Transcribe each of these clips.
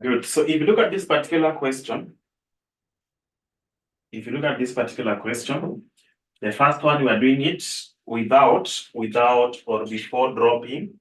Good. So if you look at this particular question, the first one we are doing it without or before dropping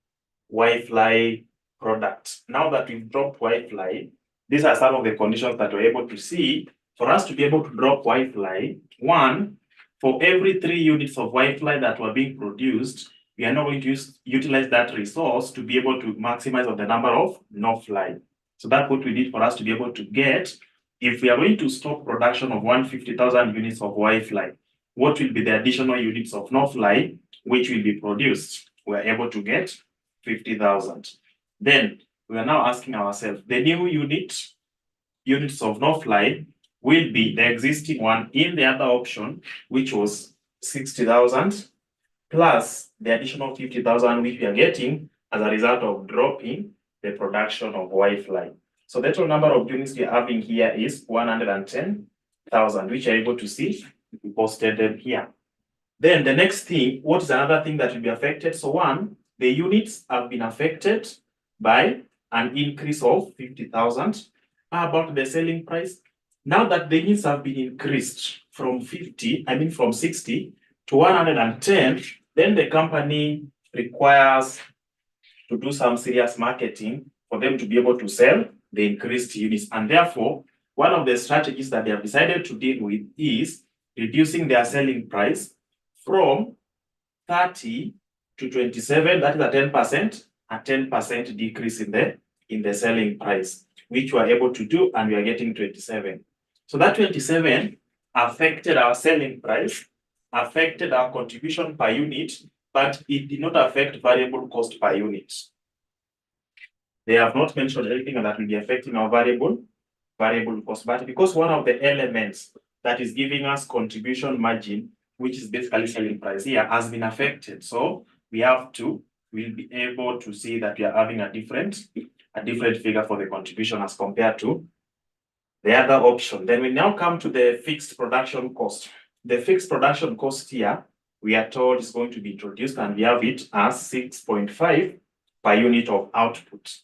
Y-fly product. Now that we've dropped Y-fly, these are some of the conditions that we're able to see. For us to be able to drop Y-fly, one, for every 3 units of Y-fly that were being produced, we are now going to utilize that resource to be able to maximize on the number of no-fly. So that's what we need for us to be able to get. If we are going to stop production of 150,000 units of Y-fly, what will be the additional units of no-fly which will be produced? We are able to get 50,000. Then we are now asking ourselves, the new units of no-fly will be the existing one in the other option, which was 60,000, plus the additional 50,000 which we are getting as a result of dropping the production of Y-fly. So the total number of units we are having here is 110,000, which you're able to see. We posted them here. Then the next thing, what is another thing that will be affected? So one, the units have been affected by an increase of 50,000. How about the selling price? Now that the units have been increased from 60 to 110, then the company requires to do some serious marketing for them to be able to sell the increased units. And therefore, one of the strategies that they have decided to deal with is reducing their selling price from 30 to 27, that is a 10% decrease in the selling price, which we are able to do, and we are getting 27. So that 27 affected our selling price, affected our contribution per unit, but it did not affect variable cost per unit. They have not mentioned anything that will be affecting our variable cost, but because one of the elements that is giving us contribution margin, which is basically selling price here, has been affected. So we'll be able to see that we are having a different figure for the contribution as compared to the other option. Then we now come to the fixed production cost. The fixed production cost here, we are told is going to be introduced, and we have it as 6.5 per unit of output.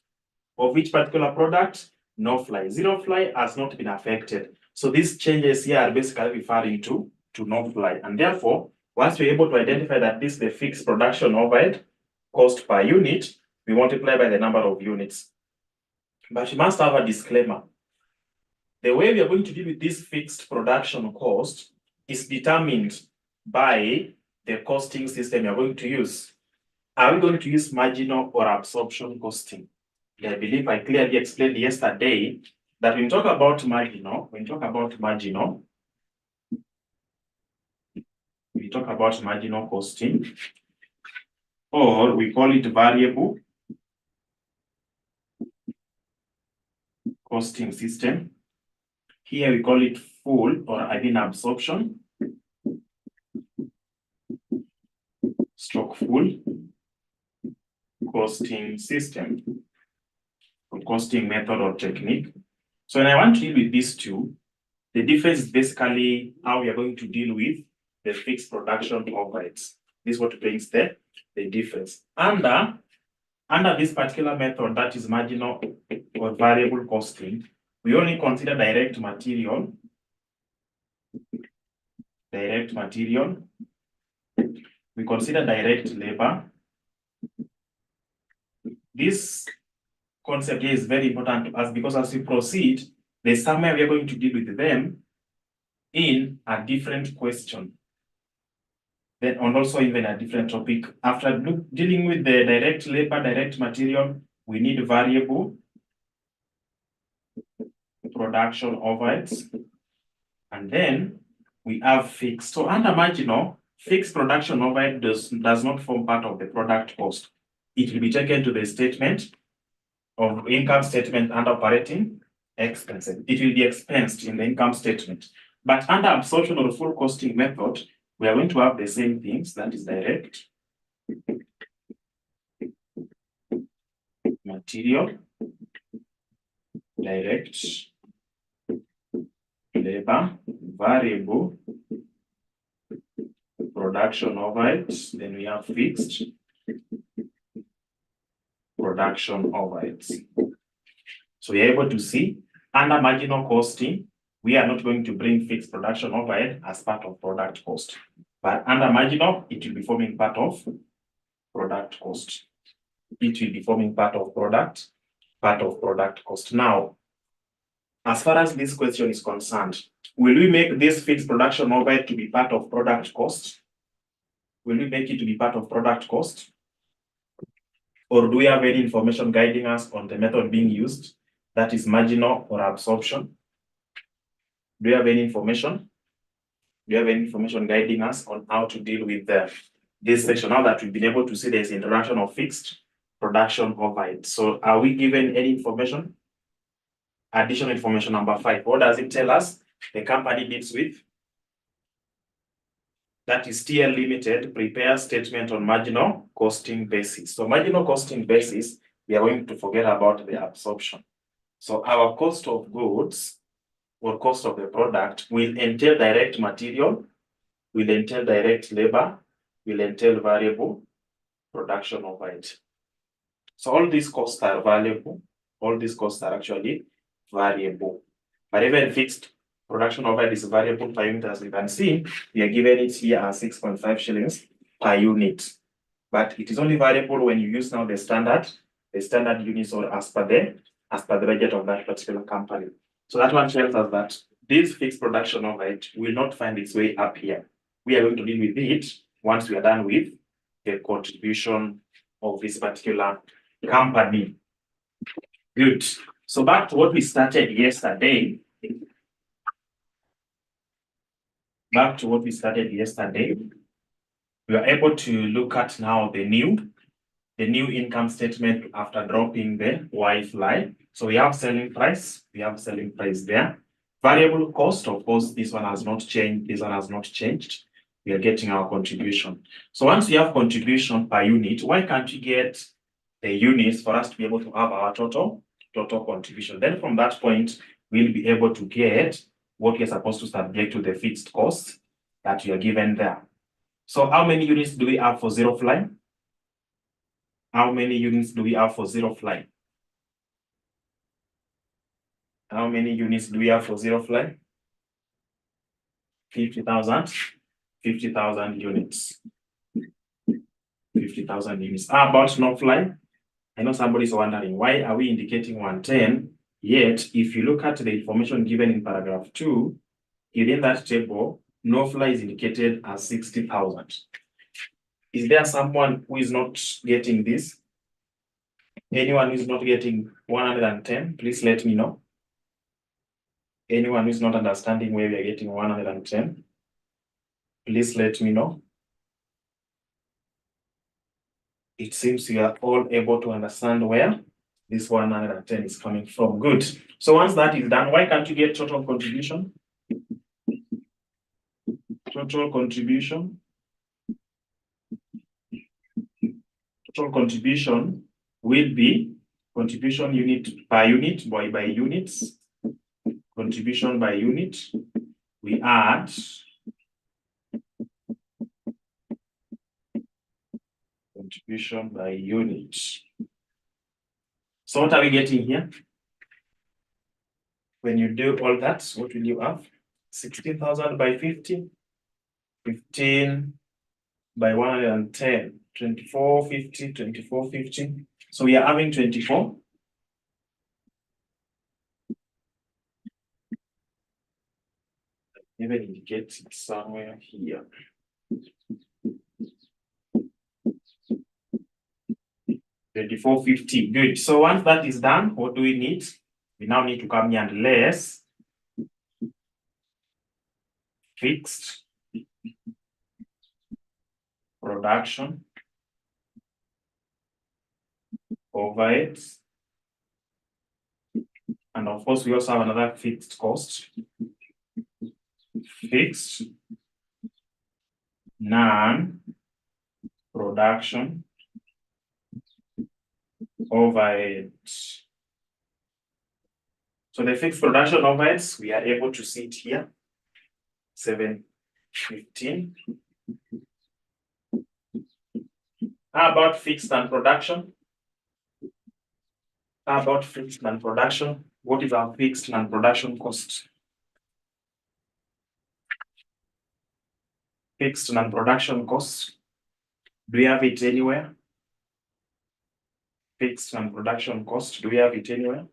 Of which particular product? No fly. Zero fly has not been affected. So these changes here are basically referring to no fly. And therefore, once we're able to identify that this is the fixed production overhead cost per unit, we multiply by the number of units. But we must have a disclaimer. The way we are going to deal with this fixed production cost is determined by the costing system you're going to use. Are we going to use marginal or absorption costing? I believe I clearly explained yesterday that when we talk about marginal, we talk about marginal costing, or we call it variable costing system. Here we call it full or absorption full costing system, or costing method or technique. So when I want to deal with these two, the difference is basically how we are going to deal with the fixed production overheads. This is what brings the difference. Under this particular method, that is marginal or variable costing, we only consider direct material. We consider direct labor. This concept here is very important to us because as we proceed, there's somewhere we are going to deal with them in a different question. Then, and also even a different topic. After dealing with the direct labor, direct material, we need variable production overheads. And then we have fixed. So under marginal, fixed production overhead does not form part of the product cost. It will be taken to the statement of income statement and operating expenses. It will be expensed in the income statement. But under absorption or full costing method, we are going to have the same things, that is direct material, direct labor, variable production overheads, then we have fixed production overheads. So you're able to see under marginal costing, we are not going to bring fixed production overhead as part of product cost. But under marginal, it will be forming part of product cost. It will be forming part of product cost. Now, as far as this question is concerned, will we make this fixed production overhead to be part of product cost? Will we make it to be part of product cost? Or do we have any information guiding us on the method being used, that is marginal or absorption? Do you have any information? Do you have any information guiding us on how to deal with this section now that we've been able to see there's introduction of fixed production overhead? So are we given any information? Additional information number 5. What does it tell us? The company deals with, that is TL Limited, prepare statement on marginal costing basis. So marginal costing basis, we are going to forget about the absorption. So our cost of goods or cost of the product will entail direct material, will entail direct labor, will entail variable production overhead. So all these costs are variable. All these costs are actually variable. But even fixed production overhead is variable per unit, as you can see. We are given it here as 6.5 shillings per unit. But it is only variable when you use now the standard units or as per the budget of that particular company. So that one tells us that this fixed production overhead will not find its way up here. We are going to deal with it once we are done with the contribution of this particular company. Good. So back to what we started yesterday. We are able to look at now the new income statement after dropping the wife line. So we have selling price. There. Variable cost, of course, this one has not changed. We are getting our contribution. So once we have contribution per unit, why can't we get the units for us to be able to have our total contribution? Then from that point, we'll be able to get what we're supposed to subject to the fixed costs that you are given there. So how many units do we have for zero fly? How many units do we have for zero fly? How many units do we have for zero fly? 50,000 units. 50,000 units. How about no fly? I know somebody's wondering, why are we indicating 110? Yet, if you look at the information given in paragraph 2, within that table, no fly is indicated as 60,000. Is there someone who is not getting this? Anyone who is not getting 110, please let me know. Anyone who is not understanding where we are getting 110, please let me know. It seems you are all able to understand where this 110 is coming from. Good. So once that is done, why can't you get total contribution? Total contribution will be contribution unit by unit, by units. Contribution by unit, we add contribution by unit. So what are we getting here? When you do all that, what will you have? 16,000 by 50, 15 by 110, 2450, 2450. So we are having 24. Even indicate it somewhere here. 2450. Good. So once that is done, what do we need? We now need to come here and less fixed production overheads. And of course, we also have another fixed cost. Fixed non-production overheads. So the fixed production overheads, we are able to see it here, 715. How about fixed and production? How about fixed non-production? What is our fixed non-production cost? Fixed non-production cost. Do we have it anywhere? Fixed non-production cost. Do we have it anywhere?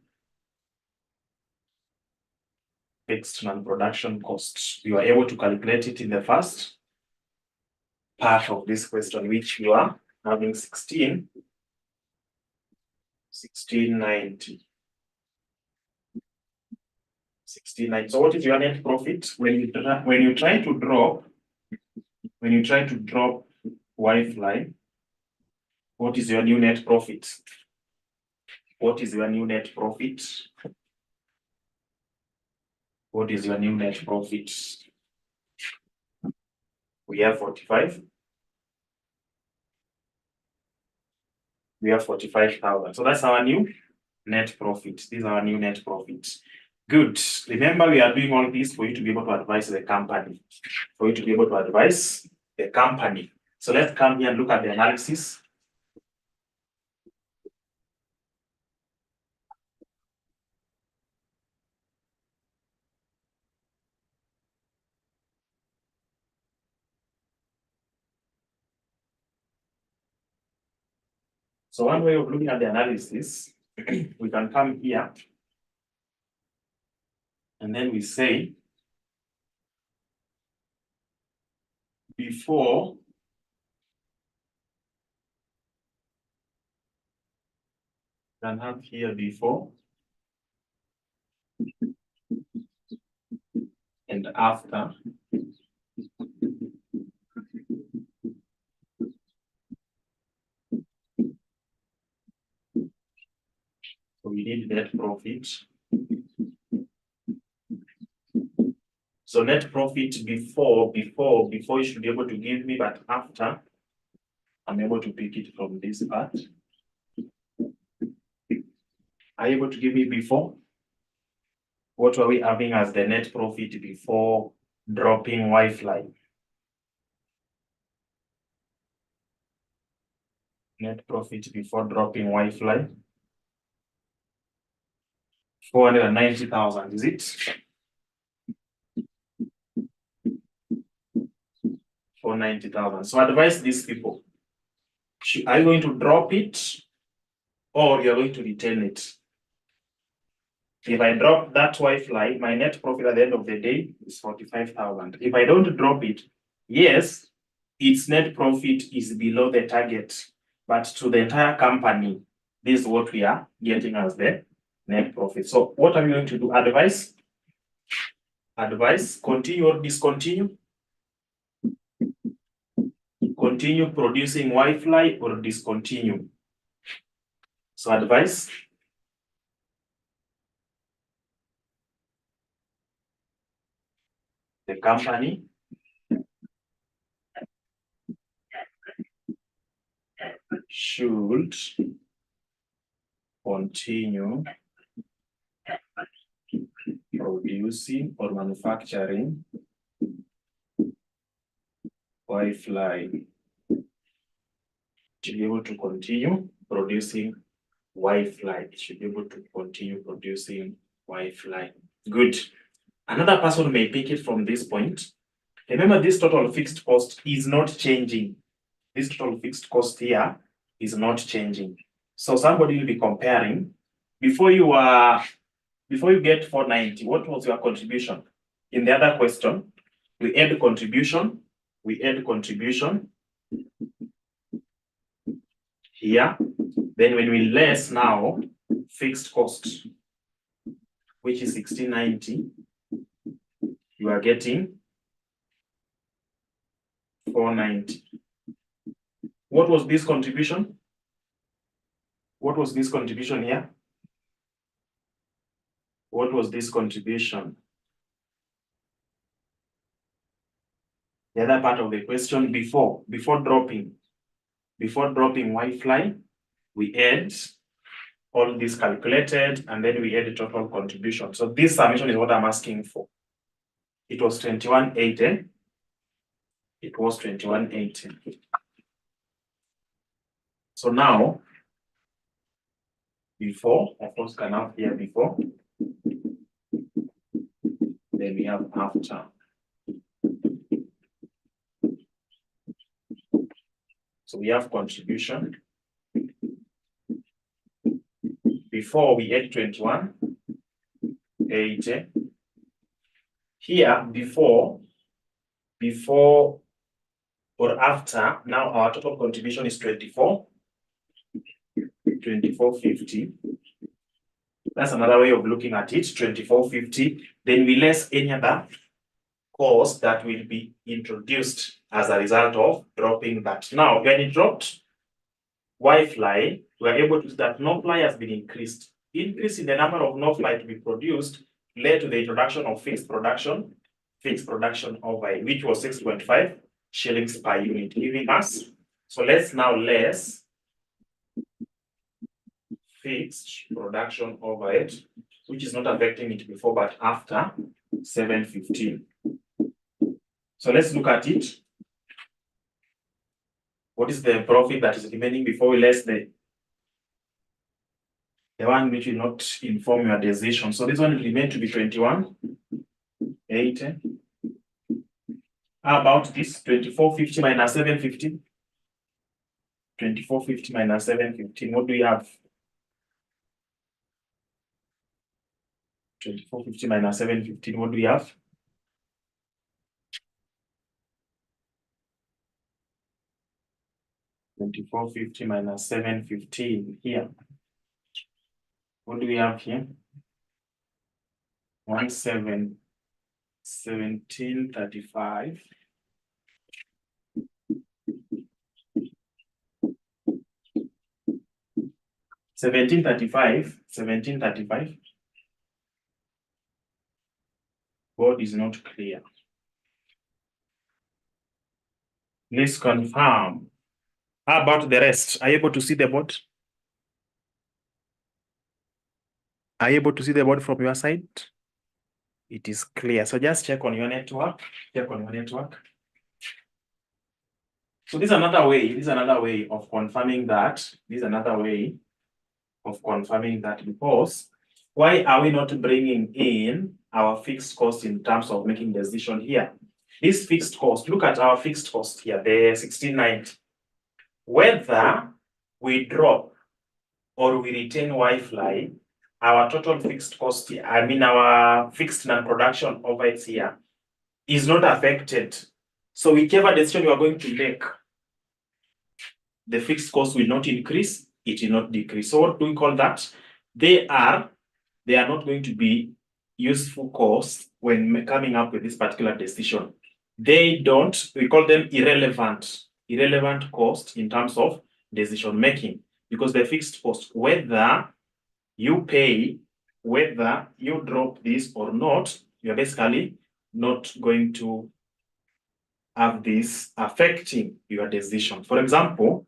Fixed non-production cost. You are able to calculate it in the first part of this question, which you are having 1690. 1690. So what is your net profit when you try to drop Wi-Fi? What is your new net profit? What is your new net profit? What is your new net profit? We have 45. We have 45,000. So that's our new net profit. These are our new net profits. Good. Remember, we are doing all this for you to be able to advise the company. For you to be able to advise the company. So let's come here and look at the analysis. So one way of looking at the analysis, we can come here and then we say before can have here before and after. So we need net profit. So net profit before you should be able to give me, but after I'm able to pick it from this part. Are you able to give me before? What were we having as the net profit before dropping Wi-Fi? Net profit before dropping Wi-Fi. 490,000, is it? 490,000. So advise these people. Are you going to drop it or you're going to retain it? If I drop that Wi-Fi, my net profit at the end of the day is 45,000. If I don't drop it, yes, its net profit is below the target, but to the entire company, this is what we are getting as the net profit. So what are we going to do? Advise, continue or discontinue? Continue producing Wi-Fi or discontinue? So advise. The company should continue producing or manufacturing Wi-Fi. To be able to continue producing Wi-Fi. It should be able to continue producing Wi-Fi. Good. Another person may pick it from this point. Remember, this total fixed cost is not changing. This total fixed cost here is not changing. So somebody will be comparing. Before you get 490, what was your contribution? In the other question, we add contribution. Here. Then when we less now fixed cost, which is 1690, you are getting 490. What was this contribution? What was this contribution here? What was this contribution? The other part of the question, before dropping Wi-Fi, we add all this calculated and then we add the total contribution. So this summation is what I'm asking for. It was 2180. It was 2180. So now before, of course, can have here before. Then we have after. So we have contribution. Before we add 21, 80. Here, before or after, now our total contribution is 24.50. That's another way of looking at it, 24.50. Then we less any other cost that will be introduced as a result of dropping that. Now, when it dropped Y-fly, we are able to see that no fly has been increased. Increase in the number of no fly to be produced led to the introduction of fixed production overhead, which was 6.5 shillings per unit, giving us. So let's now less fixed production overhead, which is not affecting it before but after 7.15. So let's look at it. What is the profit that is remaining before we less the one which will not inform your decision? So this one will remain to be 21.80. How about this 24.50 minus 7.15? 24.50 minus 7.15. What do we have? 24.50 minus 7.15. What do we have? 24.50 minus 7.15 here. What do we have here? 17.35. 17.35. Board is not clear. Please confirm. How about the rest? Are you able to see the board? Are you able to see the board from your side? It is clear. So just check on your network. Check on your network. So this is another way. This is another way of confirming that. This is another way of confirming that, because why are we not bringing in our fixed cost in terms of making the decision here? This fixed cost, look at our fixed cost here, the 1690. Whether we drop or we retain Y-fly, our total fixed cost here, I mean our fixed non-production overheads here, is not affected. So whichever decision you are going to make, the fixed cost will not increase, it will not decrease. So what do we call that? They are not going to be useful costs when coming up with this particular decision. They don't, we call them irrelevant cost in terms of decision making, because the fixed cost, whether you pay, whether you drop this or not, you're basically not going to have this affecting your decision. For example,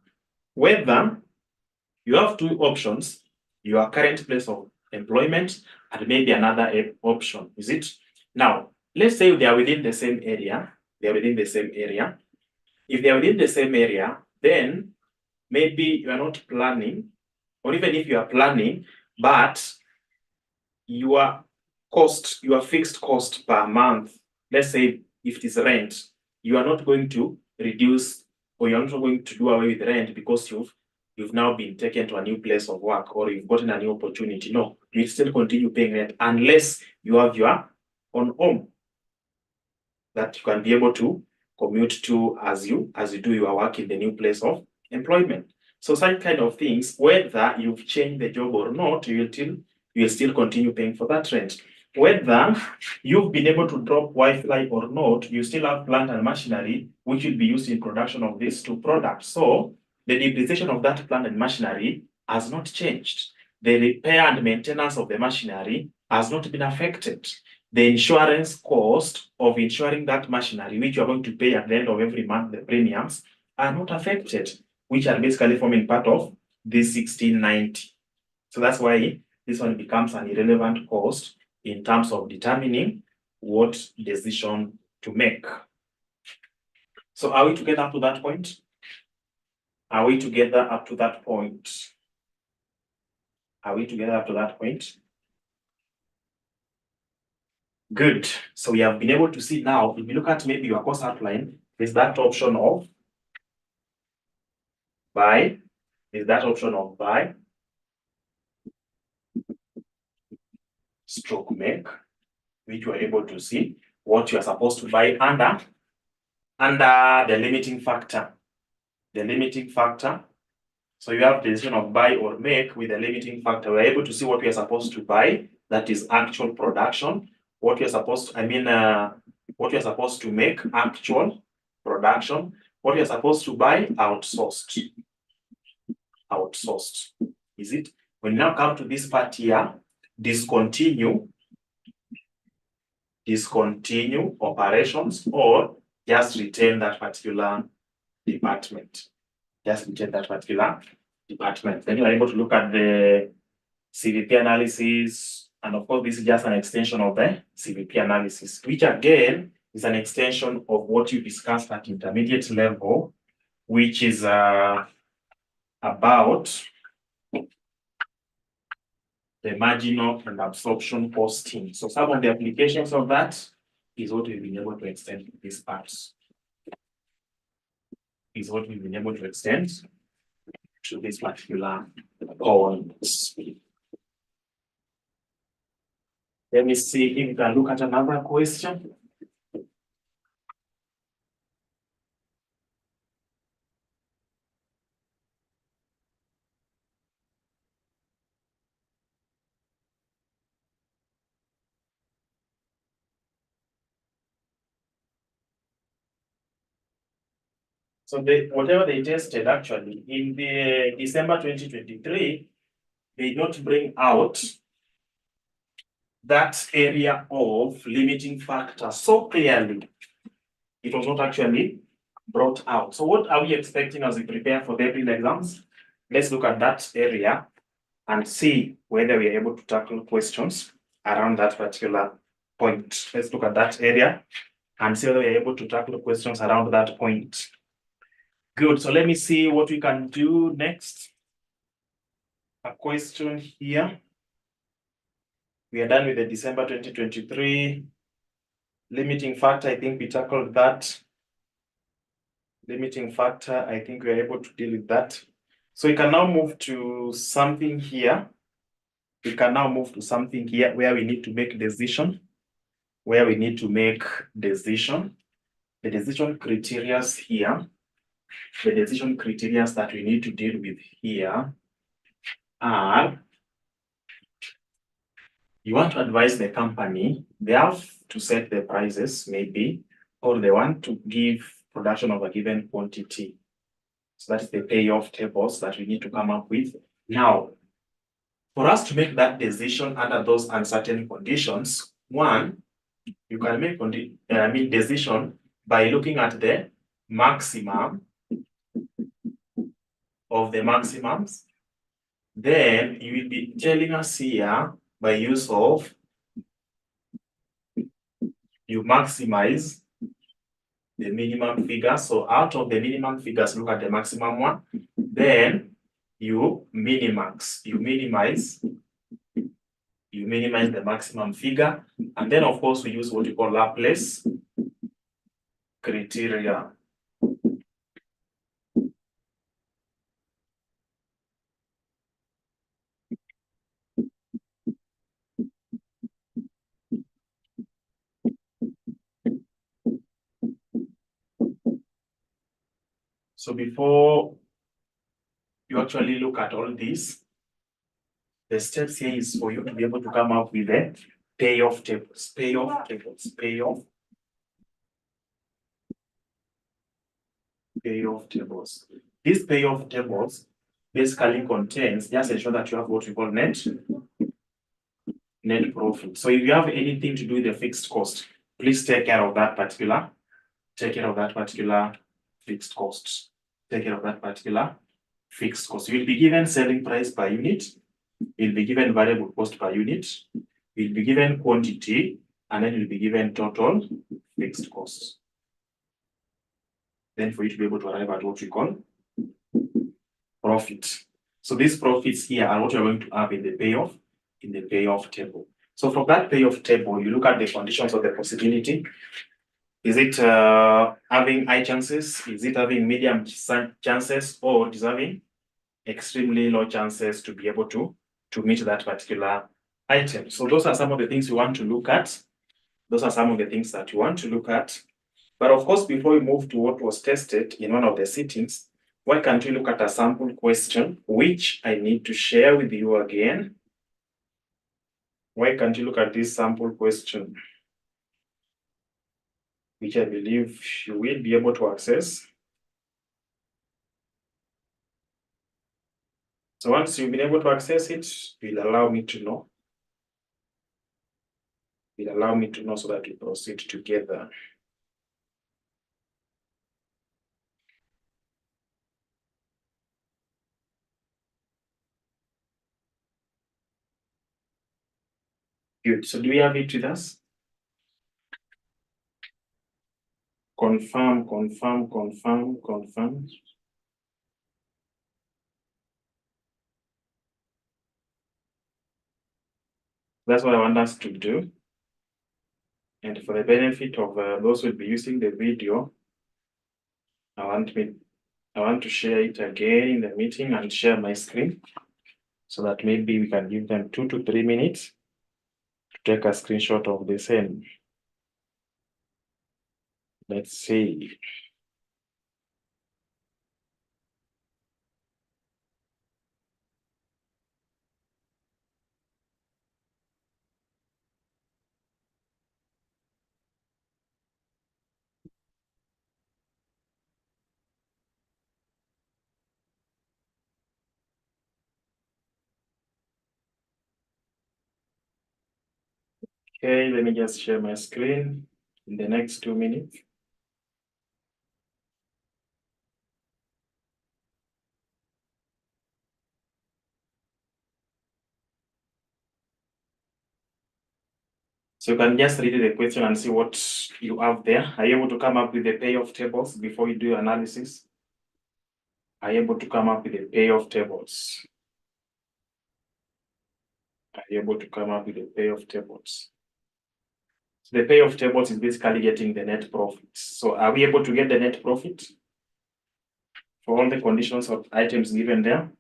whether you have two options, your current place of employment and maybe another option, is it? Now, let's say they are within the same area. If they are within the same area, then maybe you are not planning, or even if you are planning, but your cost, your fixed cost per month, let's say if it is rent, you are not going to reduce, or you're not going to do away with rent because you've now been taken to a new place of work, or you've gotten a new opportunity. No, you still continue paying rent unless you have your own home that you can be able to commute to as you do your work in the new place of employment. So such kind of things, whether you've changed the job or not, you will still continue paying for that rent. Whether you've been able to drop Wi-Fi or not, you still have plant and machinery which will be used in production of these two products. So the depreciation of that plant and machinery has not changed. The repair and maintenance of the machinery has not been affected. The insurance cost of insuring that machinery, which you are going to pay at the end of every month, the premiums, are not affected, which are basically forming part of this 1690. So that's why this one becomes an irrelevant cost in terms of determining what decision to make. So are we together up to that point? Are we together up to that point? Are we together up to that point? Good. So we have been able to see now, if you look at maybe your course outline, is that option of buy, stroke make, which you are able to see what you are supposed to buy under the limiting factor. The limiting factor. So you have the decision of buy or make with the limiting factor. We're able to see what we are supposed to buy, that is actual production. What you're supposed to, what you're supposed to make, actual production. What you're supposed to buy, outsourced. Outsourced. Is it? When you now come to this part here, discontinue operations or just retain that particular department. Just retain that particular department. Then you are able to look at the CVP analysis. And of course, this is just an extension of the CVP analysis, which again is an extension of what you discussed at intermediate level, which is about the marginal and absorption costing. So some of the applications of that is what we've been able to extend to these parts. Is what we've been able to extend to this particular points. Let me see if we can look at another question. So whatever they tested actually in the December 2023, they did not bring out that area of limiting factor so clearly. It was not actually brought out. So what are we expecting as we prepare for the April exams? Let's look at that area and see whether we are able to tackle questions around that particular point. Let's look at that area and see whether we are able to tackle questions around that point. Good. So let me see what we can do next. A question here. We are done with the December 2023 limiting factor. I think we tackled that. Limiting factor, I think we are able to deal with that. So we can now move to something here. We can now move to something here where we need to make decision. Where we need to make decision. The decision criteria here. The decision criteria that we need to deal with here are, you want to advise the company, they have to set the prices maybe, or they want to give production of a given quantity. So that's the payoff tables that we need to come up with. Now, for us to make that decision under those uncertain conditions, one, you can make decision by looking at the maximum of the maximums. Then you will be telling us here by use of, you maximize the minimum figure. So out of the minimum figures, look at the maximum one. Then you minimize the maximum figure. And then of course we use what we call Laplace criteria. So before you actually look at all this, the steps here is for you to be able to come up with the payoff tables. Payoff tables. These payoff tables basically contains, just ensure that you have what we call net profit. So if you have anything to do with the fixed cost, please take care of that particular fixed costs. Take care of that particular fixed cost. You'll be given selling price per unit. You'll be given variable cost per unit. You'll be given quantity, and then you'll be given total fixed costs. Then for you to be able to arrive at what we call profit. So these profits here are what you're going to have in the payoff table. So from that payoff table, you look at the conditions of the possibility. Is it having high chances? Is it having medium chances, or is having extremely low chances to be able to meet that particular item? So those are some of the things you want to look at. Those are some of the things that you want to look at. But of course, before we move to what was tested in one of the sittings, why can't we look at a sample question, which I need to share with you again? Why can't you look at this sample question, which I believe you will be able to access? So once you've been able to access it, it will allow me to know. It will allow me to know so that we proceed together. Good. So do we have it with us? Confirm, confirm, confirm, confirm. That's what I want us to do. And for the benefit of those who will be using the video, I want to share it again in the meeting and share my screen so that maybe we can give them 2 to 3 minutes to take a screenshot of the same. Let's see. Okay, let me just share my screen in the next 2 minutes. So you can just read the question and see what you have there. Are you able to come up with the payoff tables before you do analysis? Are you able to come up with the payoff tables? Are you able to come up with the payoff tables? So the payoff tables is basically getting the net profit. So are we able to get the net profit for all the conditions of items given there?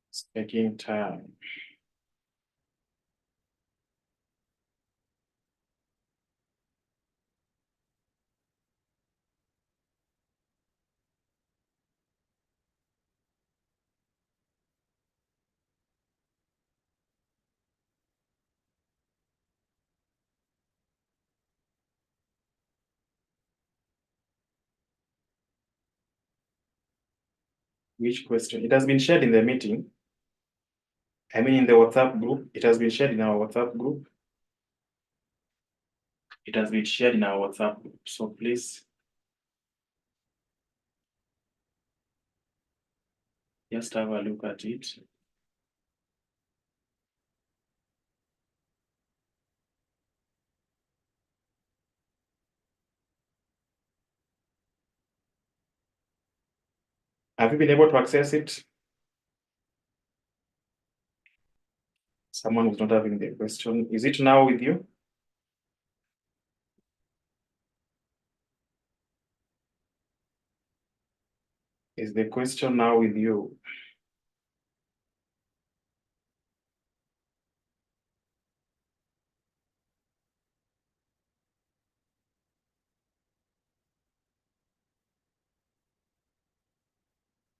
It's taking time. Which question? It has been shared in the meeting. I mean, in the WhatsApp group. It has been shared in our WhatsApp group. It has been shared in our WhatsApp group. So please just have a look at it. Have you been able to access it? Someone who's not having the question. Is it now with you? Is the question now with you?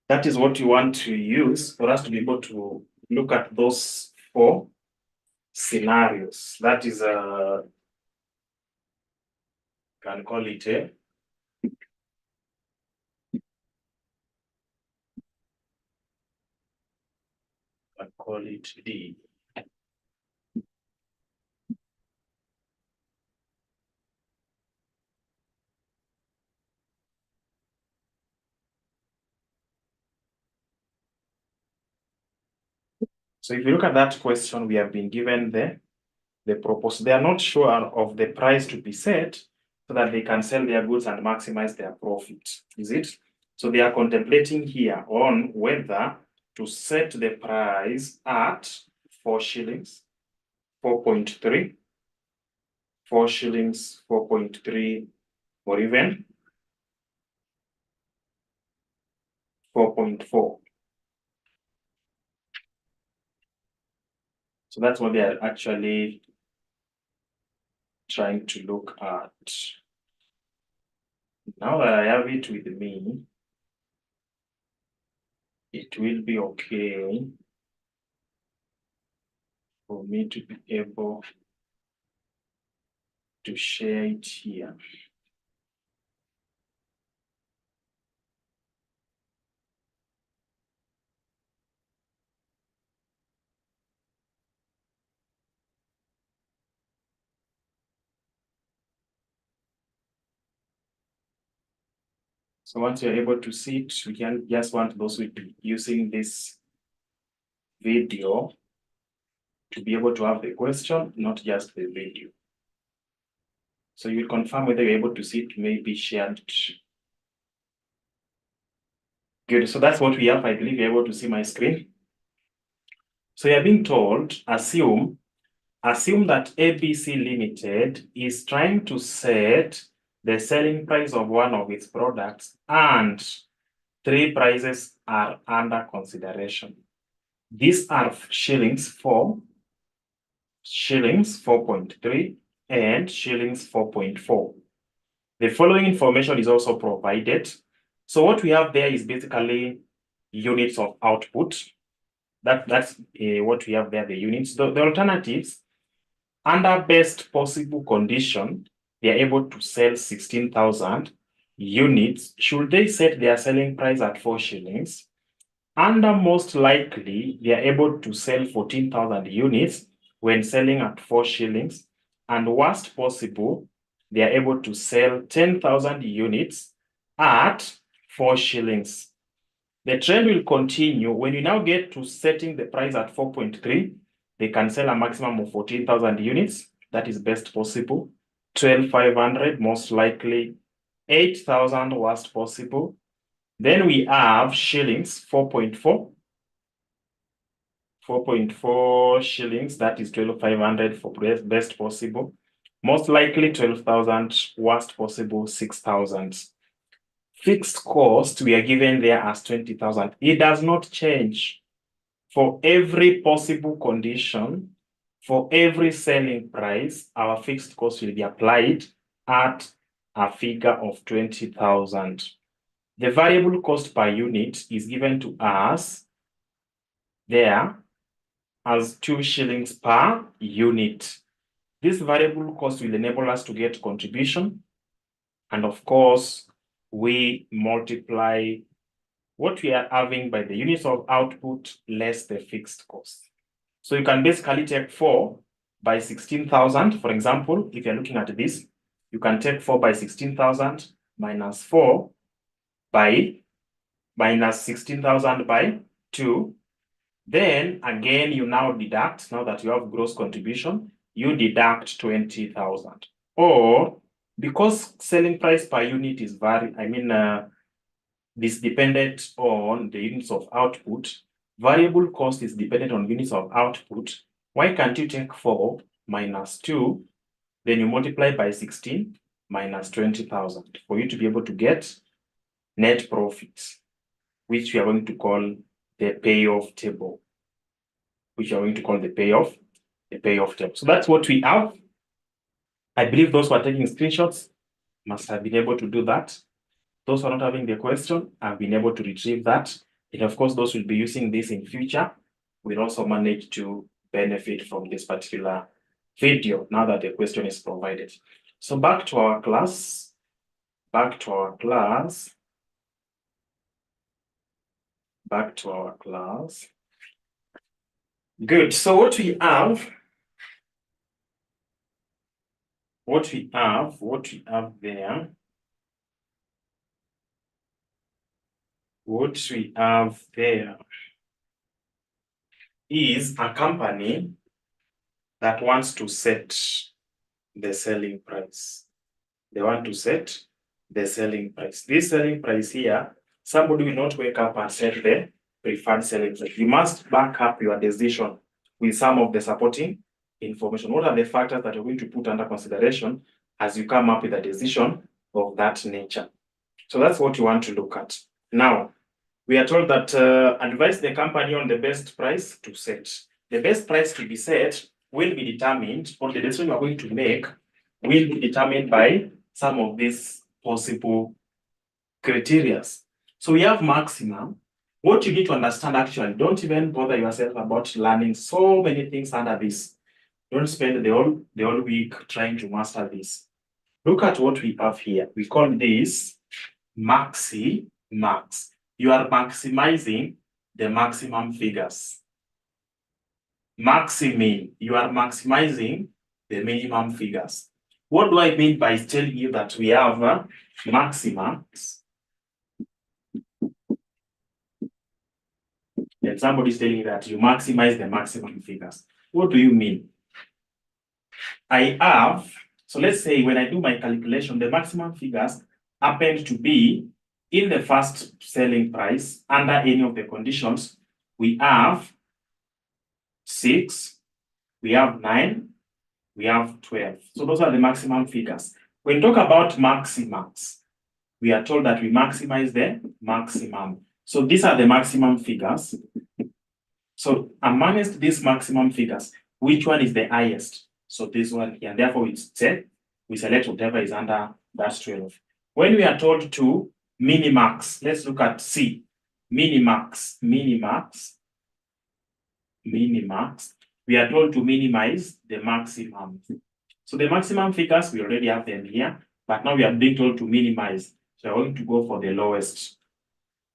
That is what you want to use for us to be able to look at those 4 scenarios. That is can call it A. Can call it D. So if you look at that question, we have been given the the proposal. They are not sure of the price to be set so that they can sell their goods and maximize their profit. Is it? So they are contemplating here on whether to set the price at 4 shillings, 4.3, 4 shillings, 4.3, or even 4.4. So that's what they are actually trying to look at. Now that I have it with me, it will be okay for me to be able to share it here. So once you're able to see it, we can just want those who will be using this video to be able to have the question, not just the video. So you'll confirm whether you're able to see it, may be shared. Good, so that's what we have. I believe you're able to see my screen. So you're being told, assume that ABC Limited is trying to set the selling price of one of its products and 3 prices are under consideration. These are shillings 4, shillings 4.3, and shillings 4.4. The following information is also provided. So what we have there is basically units of output. That's what we have there, the units. The alternatives, under best possible condition, they are able to sell 16,000 units. Should they set their selling price at 4 shillings? Under most likely, they are able to sell 14,000 units when selling at 4 shillings. And worst possible, they are able to sell 10,000 units at 4 shillings. The trend will continue. When you now get to setting the price at 4.3, they can sell a maximum of 14,000 units. That is best possible. 12,500, most likely. 8,000, worst possible. Then we have shillings, 4.4. 4.4 shillings, that is 12,500 for best possible. Most likely 12,000, worst possible 6,000. Fixed cost we are given there as 20,000. It does not change. For every possible condition, for every selling price, our fixed cost will be applied at a figure of 20,000. The variable cost per unit is given to us there as 2 shillings per unit. This variable cost will enable us to get contribution. And of course, we multiply what we are having by the units of output less the fixed cost. So you can basically take 4 by 16,000. For example, if you're looking at this, you can take 4 by 16,000 minus 4 by minus 16,000 by 2. Then again, you now deduct, now that you have gross contribution, you deduct 20,000. Or because selling price per unit is this dependent on the units of output, variable cost is dependent on units of output. Why can't you take 4 minus 2, then you multiply by 16 minus 20,000 for you to be able to get net profits, which we are going to call the payoff table, the payoff table. So that's what we have. I believe those who are taking screenshots must have been able to do that. Those who are not having the question have been able to retrieve that. And of course, those who will be using this in future will also manage to benefit from this particular video now that the question is provided. So back to our class. Good. So what we have there is a company that wants to set the selling price. They want to set the selling price. This selling price here, somebody will not wake up and set the preferred selling price. You must back up your decision with some of the supporting information. What are the factors that you're going to put under consideration as you come up with a decision of that nature? So that's what you want to look at. Now, we are told that advise the company on the best price to set. The best price to be set will be determined, or the decision you are going to make will be determined by some of these possible criteria. So we have maximum. What you need to understand, actually, don't even bother yourself about learning so many things under this. Don't spend the whole week trying to master this. Look at what we have here. We call this max. You are maximizing the maximum figures. Maximin, you are maximizing the minimum figures. What do I mean by telling you that we have maximums? And somebody is telling you that you maximize the maximum figures. What do you mean? I have, so let's say when I do my calculation, the maximum figures happen to be in the first selling price under any of the conditions. We have 6, we have 9, we have 12. So those are the maximum figures. When we talk about maximums, we are told that we maximize the maximum. So these are the maximum figures. So amongst these maximum figures, which one is the highest? So this one here. Therefore, we select whatever is under that 12. When we are told to minimax, let's look at C. Minimax. We are told to minimize the maximum. So the maximum figures, we already have them here, but now we are being told to minimize. So we're going to go for the lowest.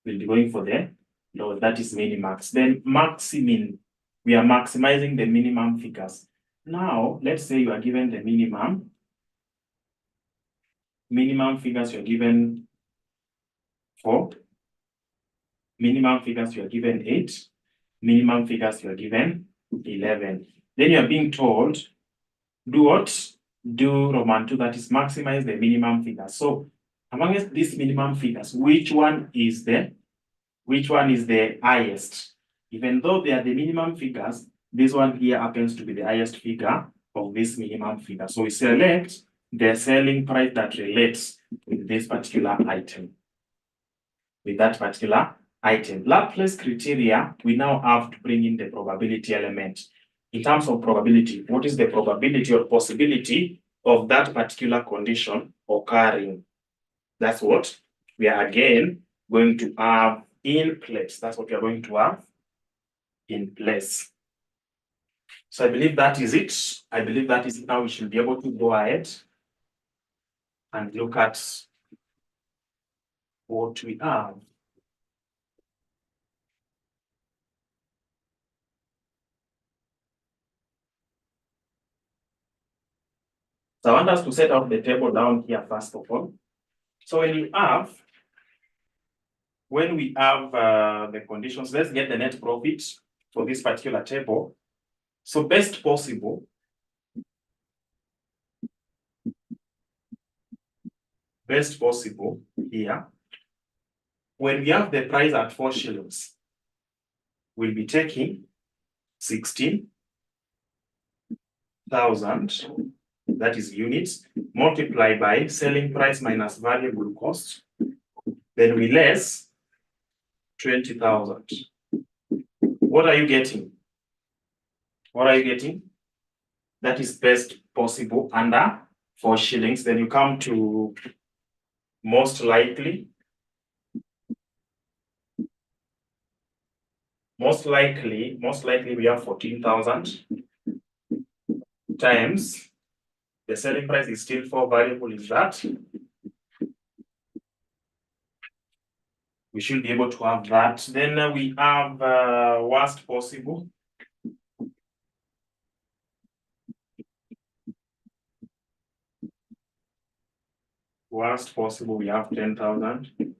We'll be going for the lowest, that is minimax. Then maximin, we are maximizing the minimum figures. Now, let's say you are given the minimum figures you are given 4, minimum figures you are given 8, minimum figures you are given 11. Then you are being told, do what? Do Roman 2, that is maximize the minimum figures. So amongst these minimum figures, which one is the highest? Even though they are the minimum figures, this one here happens to be the highest figure of this minimum figure. So we select the selling price that relates with this particular item. With that particular item. Laplace criteria, we now have to bring in the probability element. In terms of probability, what is the probability or possibility of that particular condition occurring? That's what we are again going to have in place. That's what we are going to have in place. So I believe that is it. I believe that is it. Now we should be able to go ahead and look at what we have. So I want us to set up the table down here first of all. So when we have the conditions, let's get the net profit for this particular table. So best possible here, when we have the price at 4 shillings, we'll be taking 16,000, that is units, multiplied by selling price minus variable cost. Then we less 20,000. What are you getting? That is best possible under 4 shillings. Then you come to most likely. Most likely we have 14,000 times the selling price is still 4, variable is that. We should be able to have that. Then we have worst possible. Worst possible, we have 10,000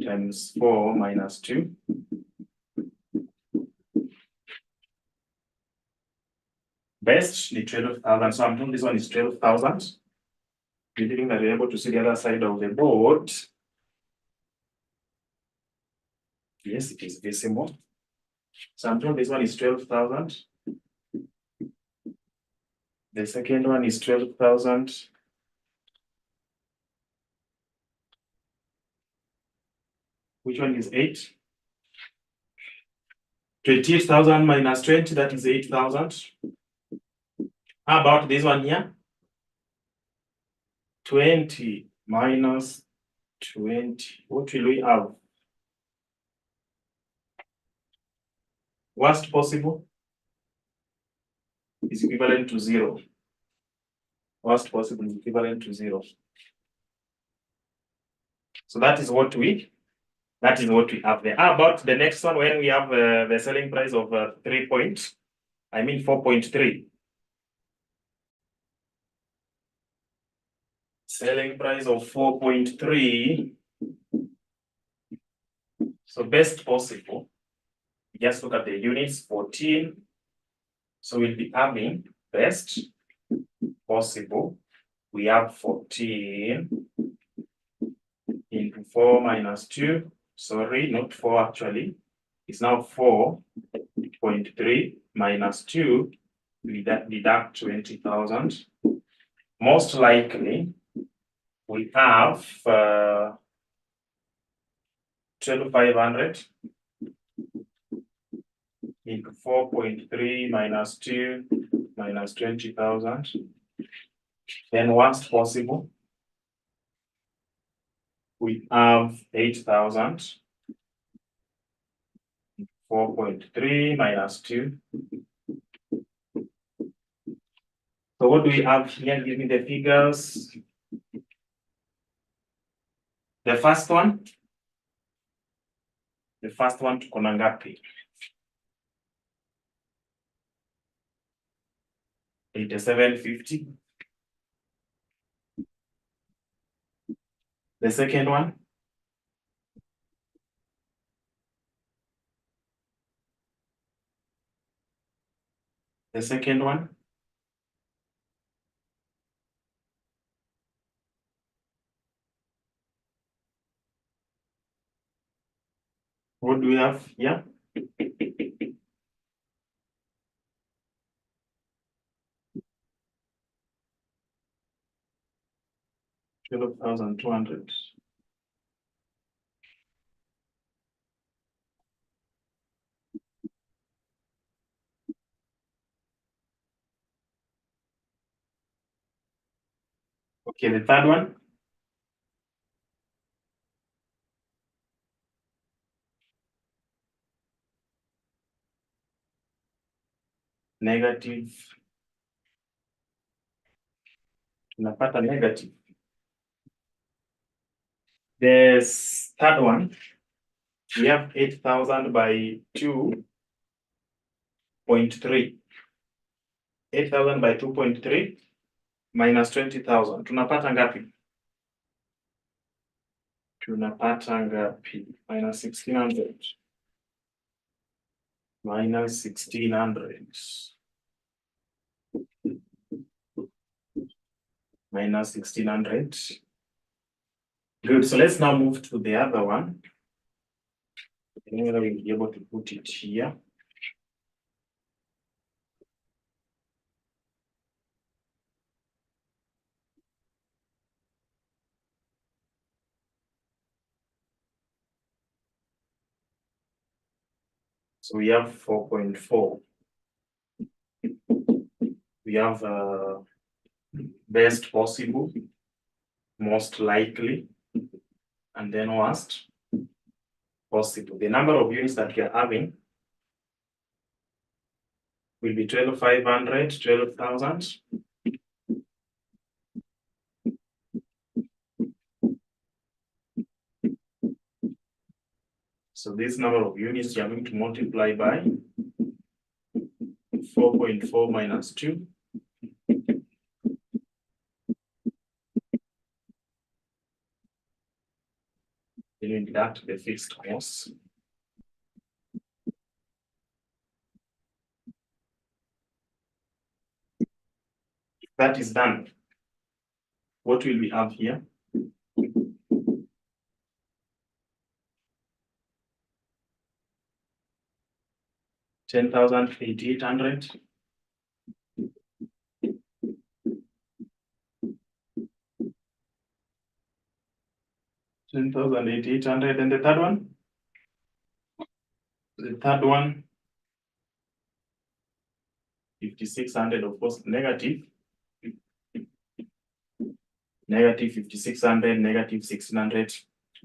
times 4 minus 2. Best is 12,000. So I'm doing this one is 12,000. Believing that you're able to see the other side of the board. Yes, it is visible. So I'm told this one is 12,000. The second one is 12,000. Which one is 8? 28,000 minus 20, that is 8,000. How about this one here? 20 minus 20. What will we have? Worst possible is equivalent to 0. Worst possible is equivalent to 0. So that is what we have there. How about the next one when we have the selling price of 4.3? Selling price of 4.3. So best possible, just look at the units, 14. So we'll be having best possible. We have 14 into 4 minus 2. Sorry, not 4 actually. It's now 4.3 minus 2. We deduct 20,000. Most likely, we have 2,500 into 4.3 minus 2 minus 20,000. Then worst possible, we have 8,000. 4.3 minus 2. So what do we have here? Give me the figures. The first one tuko na ngapi? 8750. The second one, what do we have here? $12,200. Okay, the third one. Negative. Tunapata negative. The third one, we have 8,000 by 2.3. 8,000 by 2.3 minus 20,000. Tunapata ngapi? Minus 1,600. Minus 1,600. Minus 1,600. Good. So let's now move to the other one. I think we'll be able to put it here. So we have 4.4. We have best possible, most likely, and then worst possible. The number of units that we are having will be 12,500, 12,000. So this number of units you are going to multiply by 4.4 minus 2. Then you deduct the fixed costs. that is done, what will we have here? $10,800. $10,800, and the third one? The third one, 5,600, of course, negative 5,600, negative 1,600.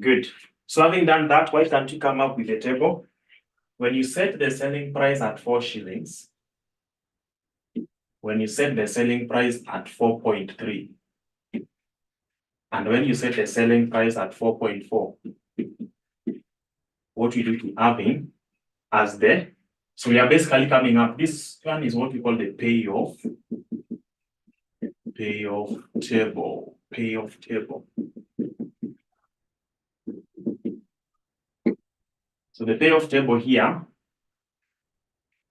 Good. So having done that, why can't you come up with a table? When you set the selling price at 4 shillings, when you set the selling price at 4.3, and when you set the selling price at 4.4, what we do to having as the, so we are basically coming up, this one is what we call the payoff table, payoff table. So the payoff table here,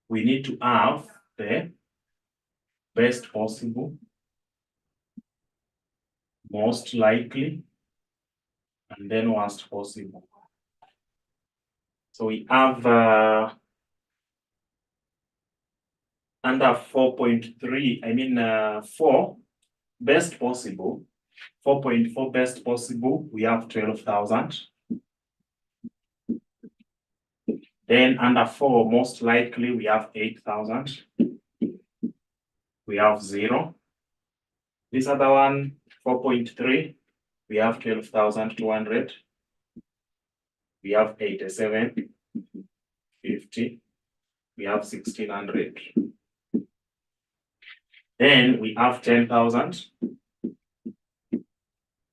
we need to have the best possible, most likely, and then worst possible. So we have under 4.3, I mean 4 best possible, 4.4 best possible, we have 12,000. Then under 4 most likely, we have 8,000. We have 0. This other one, 4.3, we have 12,200. We have 87, 50. We have 1,600. Then we have 10,000.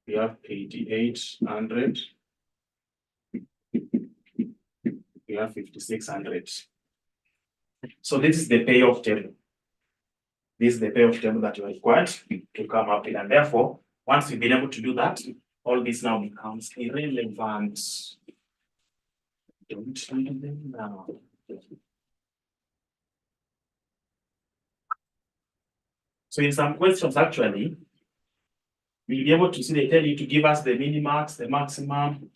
We have 8,800. We have 5,600. So this is the payoff table. This is the payoff table that you are required to come up with. And therefore, once you've been able to do that, all this now becomes irrelevant. Don't need them now. So in some questions, actually, we'll be able to see they tell you to give us the minimax, the maximum,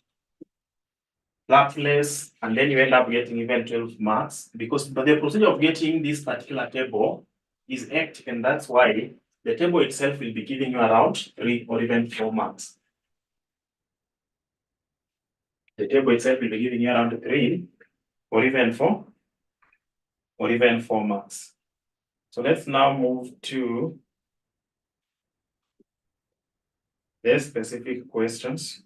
Laplace, and then you end up getting even 12 marks, because but the procedure of getting this particular table is hectic, and that's why the table itself will be giving you around 3 or even 4 marks. The table itself will be giving you around 3 or even 4 marks. So let's now move to the specific questions.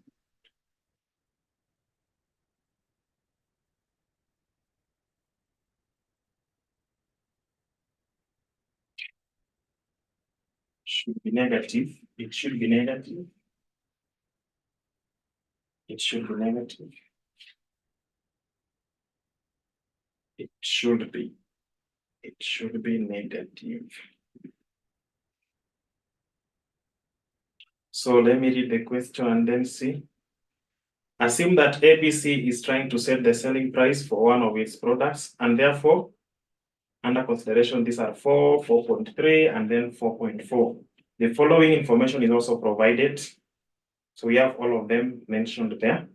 Should be negative. It should be negative. It should be negative. It should be. It should be negative. So let me read the question and then see. Assume that ABC is trying to set the selling price for one of its products, and therefore, under consideration, these are 4, 4.3, and then 4.4. The following information is also provided. So we have all of them mentioned there.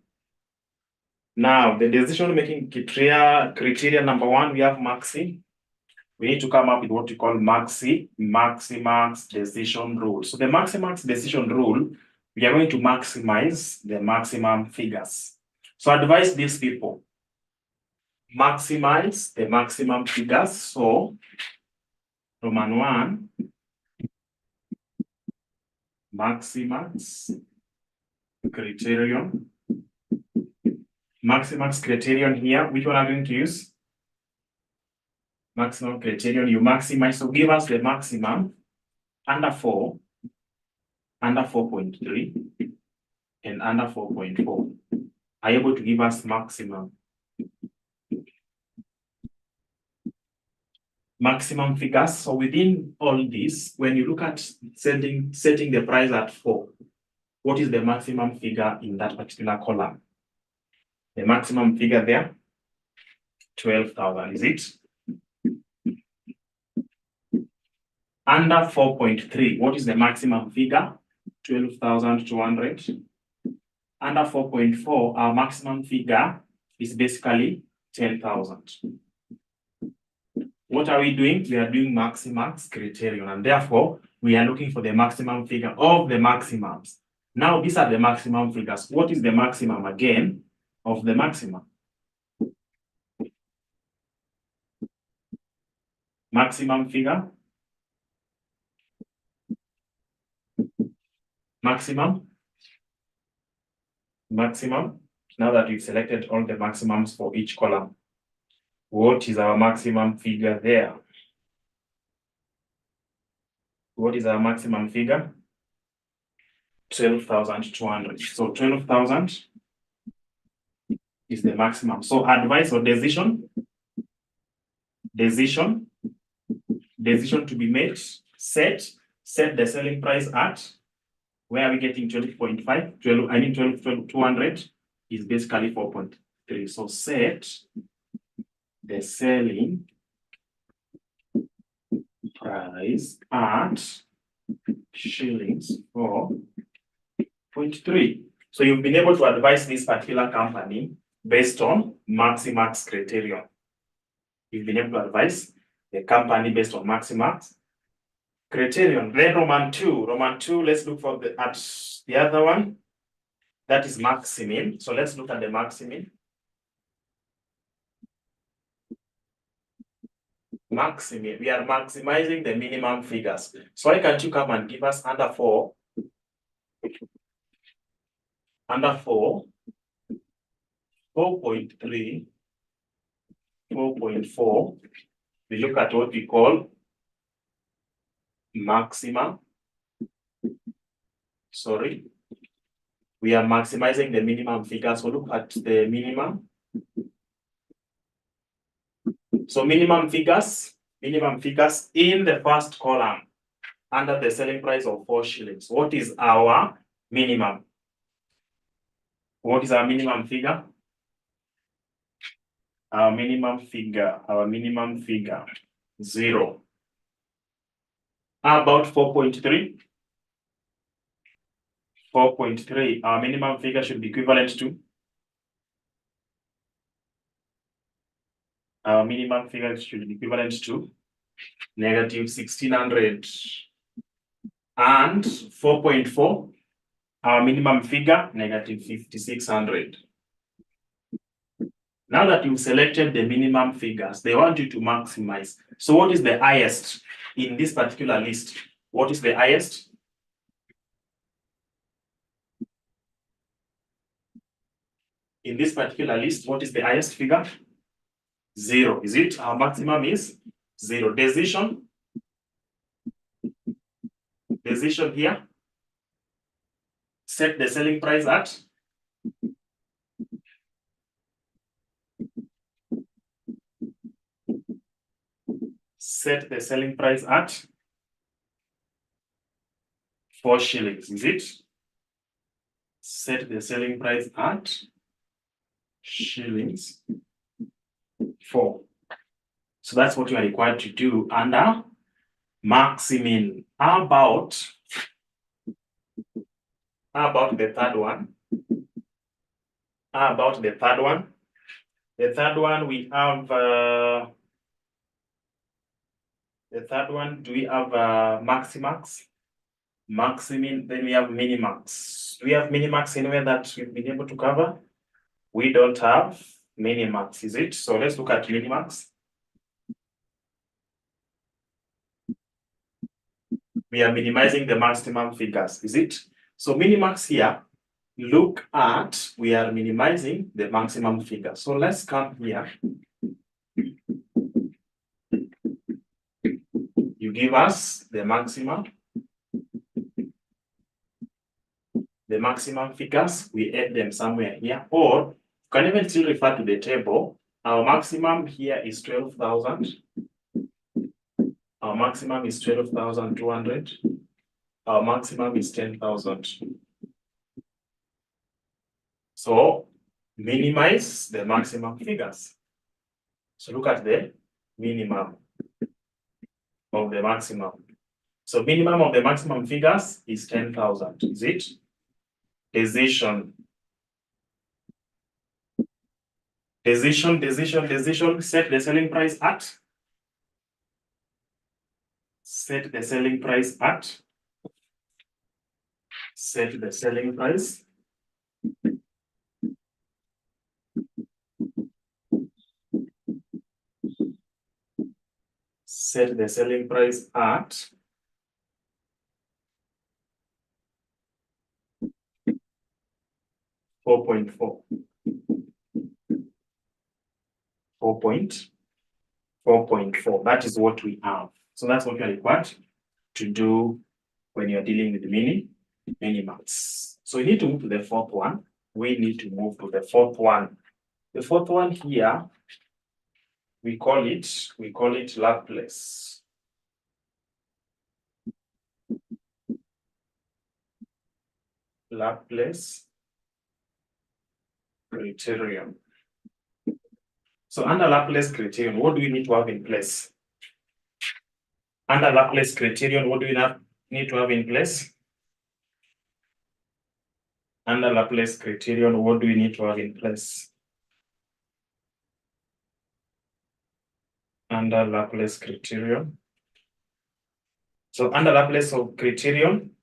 Now, the decision-making criteria number 1, we have maxi. We need to come up with what we call maximax decision rule. So the maximax decision rule, we are going to maximize the maximum figures. So advise these people, maximize the maximum figures. So Roman 1, maximax criterion. Maximax criterion here, which one are we going to use? Maximum criterion, you maximize. So give us the maximum under 4, under 4.3, and under 4.4. Are able to give us maximum. Maximum figures. So within all this, when you look at setting the price at 4, what is the maximum figure in that particular column? The maximum figure there, 12,000, is it? Under 4.3, what is the maximum figure? 12,200. Under 4.4, our maximum figure is basically 10,000. What are we doing? We are doing maximax criterion, and therefore we are looking for the maximum figure of the maximums. Now these are the maximum figures. What is the maximum again of the maximum? Maximum figure. Maximum. Now that we've selected all the maximums for each column, what is our maximum figure there? What is our maximum figure? 12,200. So 12,000 is the maximum. So advice or decision? Decision to be made. Set the selling price at. Where are we getting 12.5? 12,200 is basically 4.3. So set the selling price at shillings 4.3. So you've been able to advise this particular company based on maximax criterion. You've been able to advise the company based on maximax criterion. Then Roman 2, let's look for the other one. That is maximin. So let's look at the maximin. Maximin, we are maximizing the minimum figures. So why can't you come and give us under 4? Under 4, 4.3, 4.4, we look at what we call maximum. Sorry. We are maximizing the minimum figure. So look at the minimum. So minimum figures in the first column under the selling price of 4 shillings. What is our minimum? What is our minimum figure? Our minimum figure, 0. How about 4.3? 4.3, our minimum figure should be equivalent to? Our minimum figure should be equivalent to negative 1,600. And 4.4, our minimum figure, negative 5,600. Now that you've selected the minimum figures, they want you to maximize. So what is the highest in this particular list? What is the highest? In this particular list, what is the highest figure? 0. Is it? Our maximum is 0. Decision here. Set the selling price at. Set the selling price at 4 shillings. Is it? Set the selling price at shillings 4. So that's what you are required to do under maximin. How about the third one? How about the third one? The third one we have do we have maximax? Maximin, then we have minimax. Do we have minimax anywhere that we've been able to cover? We don't have minimax, is it? So let's look at minimax. We are minimizing the maximum figures, is it? So minimax here, look at, we are minimizing the maximum figure. So let's come here. You give us the maximum. The maximum figures, we add them somewhere here, or you can even still refer to the table. Our maximum here is 12,000. Our maximum is 12,200. Our maximum is 10,000. So minimize the maximum figures. So look at the minimum of the maximum. So minimum of the maximum figures is 10,000. Is it? Decision. Set the selling price at. Set the selling price at. Set the selling price. Set the selling price at 4.4. 4.4. That is what we have. So that's what we are required to do when you're dealing with minimums. So we need to move to the fourth one. We need to move to the fourth one. The fourth one here, we call it Laplace. Laplace criterion. So under Laplace criterion, what do we need to have in place? Under Laplace criterion, what do we need to have in place? Under Laplace criterion, what do we need to have in place? Under Laplace criterion. So under Laplace criterion,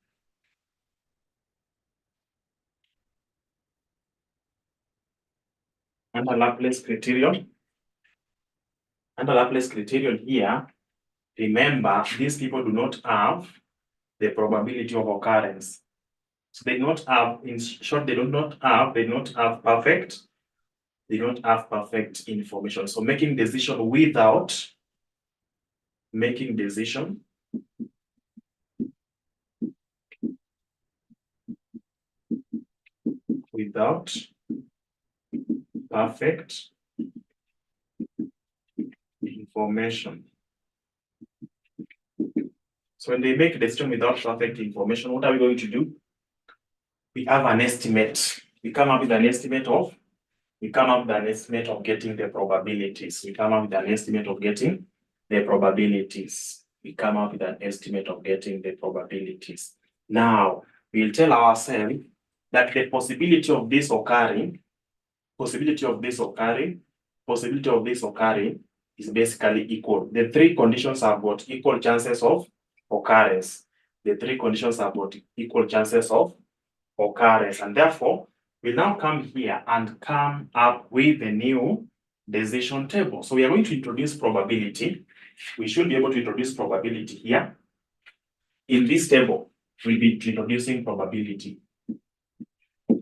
under Laplace criterion here, remember, these people do not have the probability of occurrence. So they do not have, in short, they do not have perfect information. So making decision without perfect information. So when they make a decision without perfect information, what are we going to do? We have an estimate. We come up with an estimate of getting the probabilities. Now, we'll tell ourselves that the possibility of this occurring is basically equal. The three conditions have got equal chances of occurrence. And therefore, we now come here and come up with a new decision table. So we are going to introduce probability. We should be able to introduce probability here. In this table, we'll be introducing probability.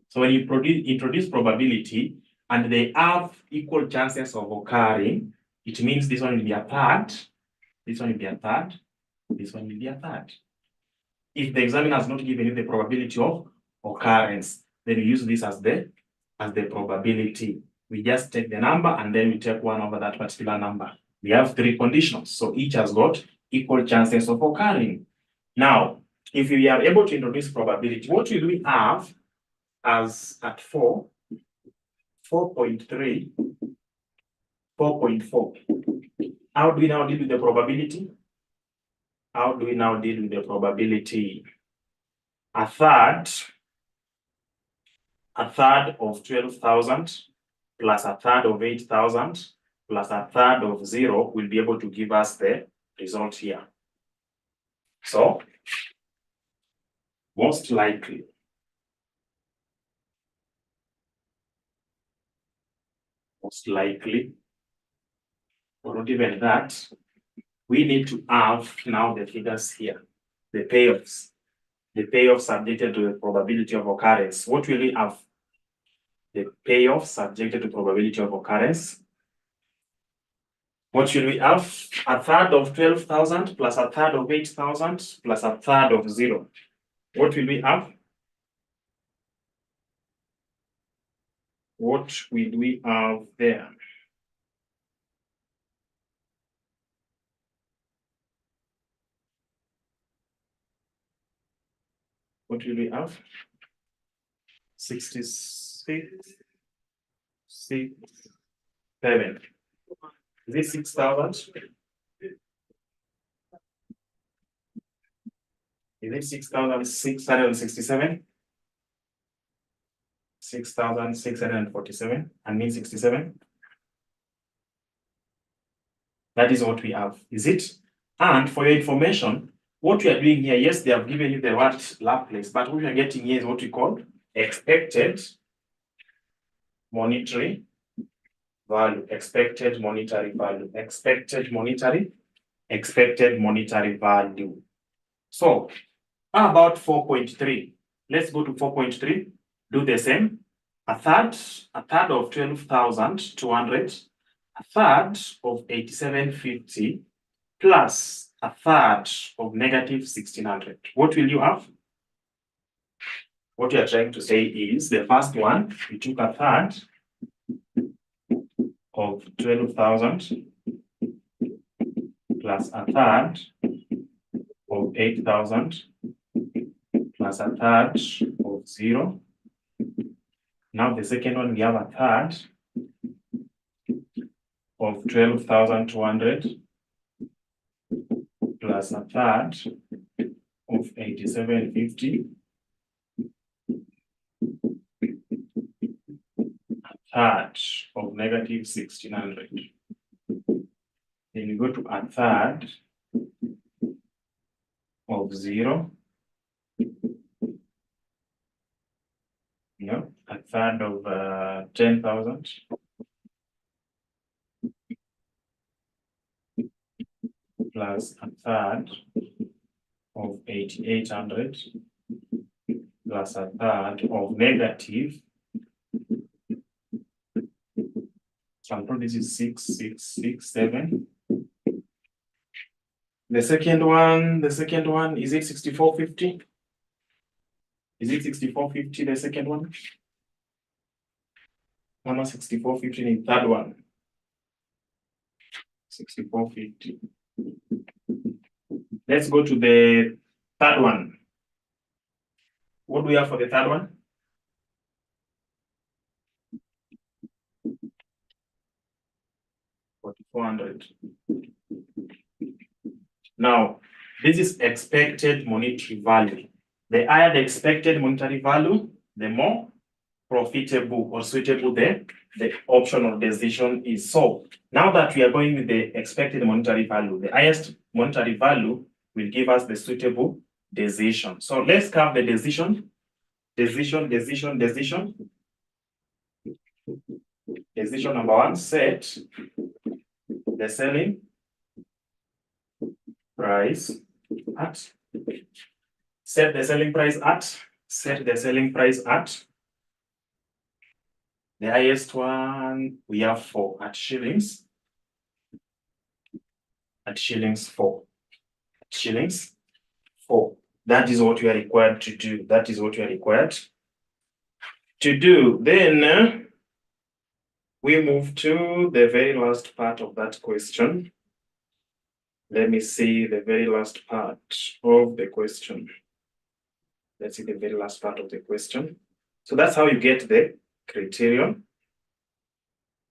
So when you introduce probability and they have equal chances of occurring, it means this one will be a third, this one will be a third, this one will be a third. If the examiner has not given you the probability of occurrence, then you use this as the probability. We just take the number and then we take one over that particular number. We have three conditions, so each has got equal chances of occurring. Now, if we are able to introduce probability, what will we have as at 4, 4.3, 4.4? How do we now deal with the probability? A third of 12,000 plus a third of 8,000 plus a third of 0 will be able to give us the result here. So, most likely, or not even that, we need to have now the figures here, the payoffs. The payoff subjected to the probability of occurrence. What will we have? The payoff subjected to probability of occurrence. What should we have? A third of 12,000 plus a third of 8,000 plus a third of 0. What will we have? What will we have there? What will we have? 66, 6, 7. Is it 6,000? Is it 6,667? 6,647 and mean 67. That is what we have, is it? And for your information, what we are doing here, yes, they have given you the word Laplace, but what we are getting here is what we call expected monetary value, expected monetary value, expected monetary value. So, how about 4.3? Let's go to 4.3. Do the same. A third of 12,200, a third of 8750, plus a third of negative 1,600. What will you have? What you are trying to say is the first one, we took a third of 12,000 plus a third of 8,000 plus a third of 0. Now the second one, we have a third of 12,200 plus a third of 8750, a third of negative 1,600. Then you go to a third of 0. Yeah, a third of 10,000 plus a third of 8,800 plus a third of negative. So this is 6,667. The second one, is it 6,450? Is it 6,450, the second one? No, 6,450 in the third one. 6,450. Let's go to the third one. What do we have for the third one? $4,400. Now, this is expected monetary value. The higher the expected monetary value, the more profitable or suitable the option or decision is. So now that we are going with the expected monetary value, the highest monetary value will give us the suitable decision. So let's have the decision. Decision number one, set the selling price at. Set the selling price at. The highest one we have 4 at shillings. At shillings 4. Shillings 4. That is what we are required to do. Then we move to the very last part of that question. Let me see the very last part of the question. Let's see the very last part of the question. So that's how you get the criterion.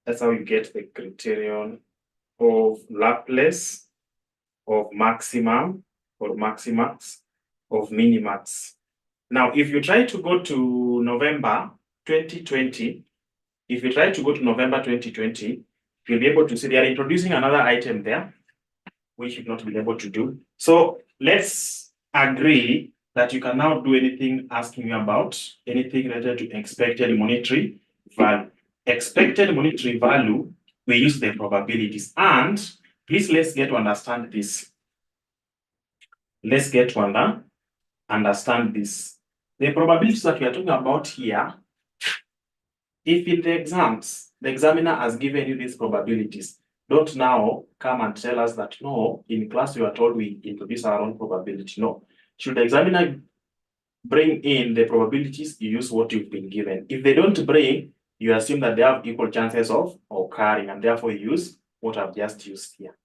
That's how you get the criterion of Laplace, of maximum, or maximax, of minimax. Now, if you try to go to November 2020, you'll be able to see they are introducing another item there, which you've not been able to do. So let's agree that you can now do anything asking you about anything related to expected monetary value. Expected monetary value, we use the probabilities. And please, let's get to understand this. Understand this. The probabilities that we are talking about here, if in the exams, the examiner has given you these probabilities, don't now come and tell us that, no, in class you are told we introduce our own probability. No. Should the examiner bring in the probabilities, you use what you've been given. If they don't bring, you assume that they have equal chances of occurring, and therefore you use what I've just used here.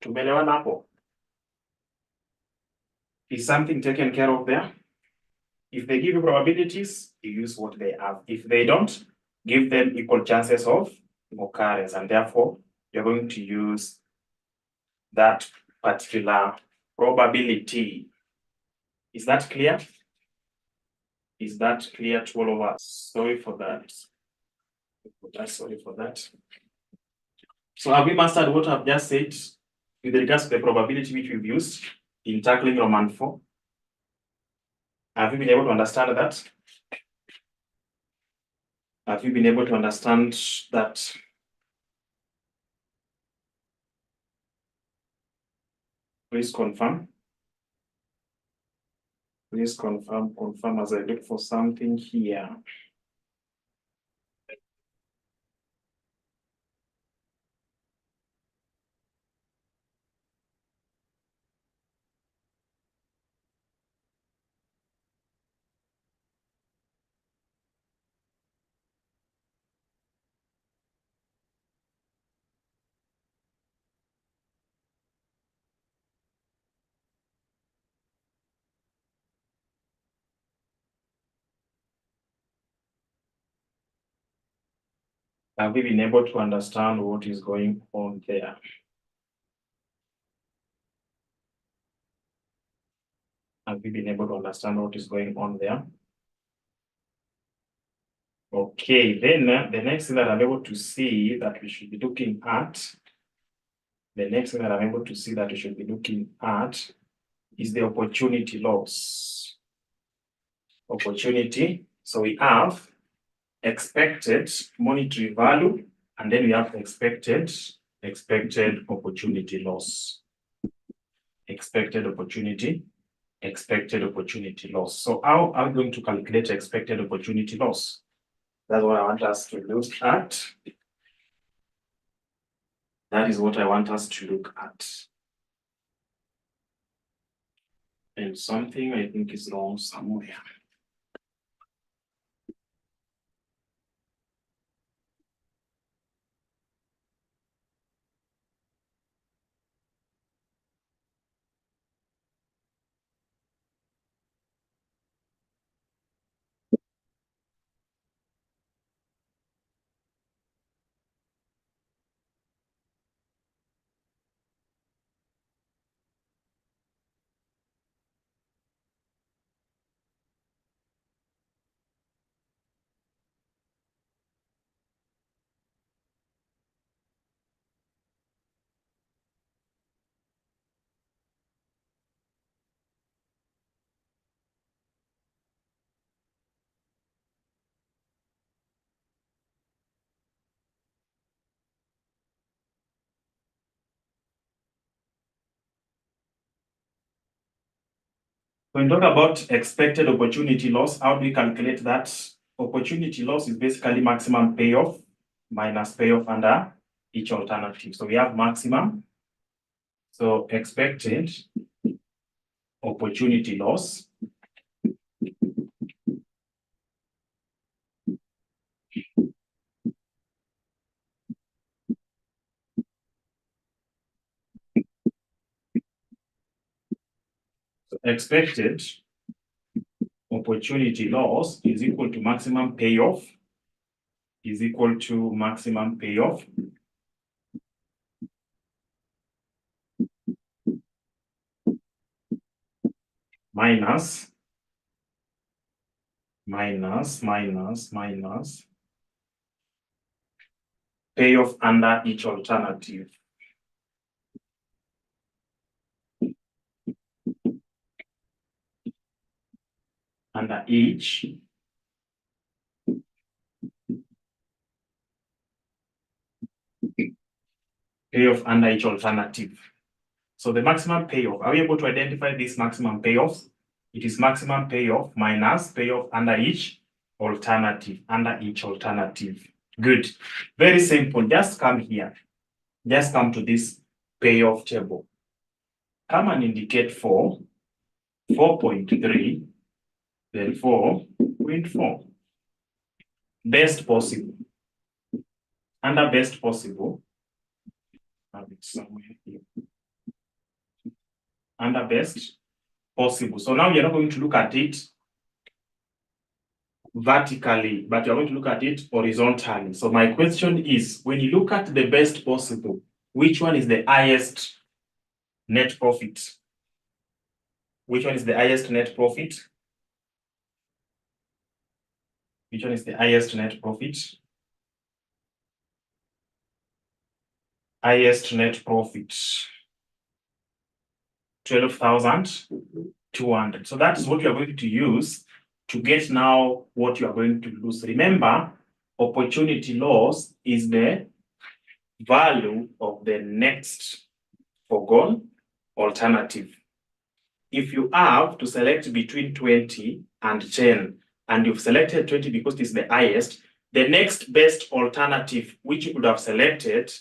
Tumeelewana hapo? Is something taken care of there? If they give you probabilities, you use what they have. If they don't, give them equal chances of occurrence, and therefore you're going to use that particular probability. Is that clear? Is that clear to all of us? Sorry for that. Sorry for that. So have we mastered what I've just said with regards to the probability which we've used in tackling Roman 4? Have you been able to understand that? Have you been able to understand that? Please confirm. Please confirm as I look for something here. Have we been able to understand what is going on there? Have we been able to understand what is going on there? Okay, then the next thing that I'm able to see that we should be looking at, is the opportunity loss. Opportunity. So we have expected monetary value, and then we have expected opportunity loss. Expected opportunity loss. So how are we going to calculate expected opportunity loss? That's what I want us to look at. That is what I want us to look at. And something I think is wrong somewhere. When we talk about expected opportunity loss, how do we calculate that? Opportunity loss is basically maximum payoff minus payoff under each alternative. So we have maximum. So expected opportunity loss expected opportunity loss is equal to maximum payoff minus payoff under each alternative. Under each payoff under each alternative. So the maximum payoff, are we able to identify this maximum payoff? It is maximum payoff minus payoff under each alternative, Good. Very simple. Just come here. Just come to this payoff table. Come and indicate 4, 4.3, then 4.4. Best possible. Under best possible, have it somewhere here. Under best possible. So now you're not going to look at it vertically, but you're going to look at it horizontally. So my question is, when you look at the best possible, which one is the highest net profit? Which one is the highest net profit? Which one is the highest net profit? Highest net profit. 12,200. So that is what you are going to use to get now what you are going to lose. Remember, opportunity loss is the value of the next foregone alternative. If you have to select between 20 and 10, and you've selected 20 because it's the highest, the next best alternative which you could have selected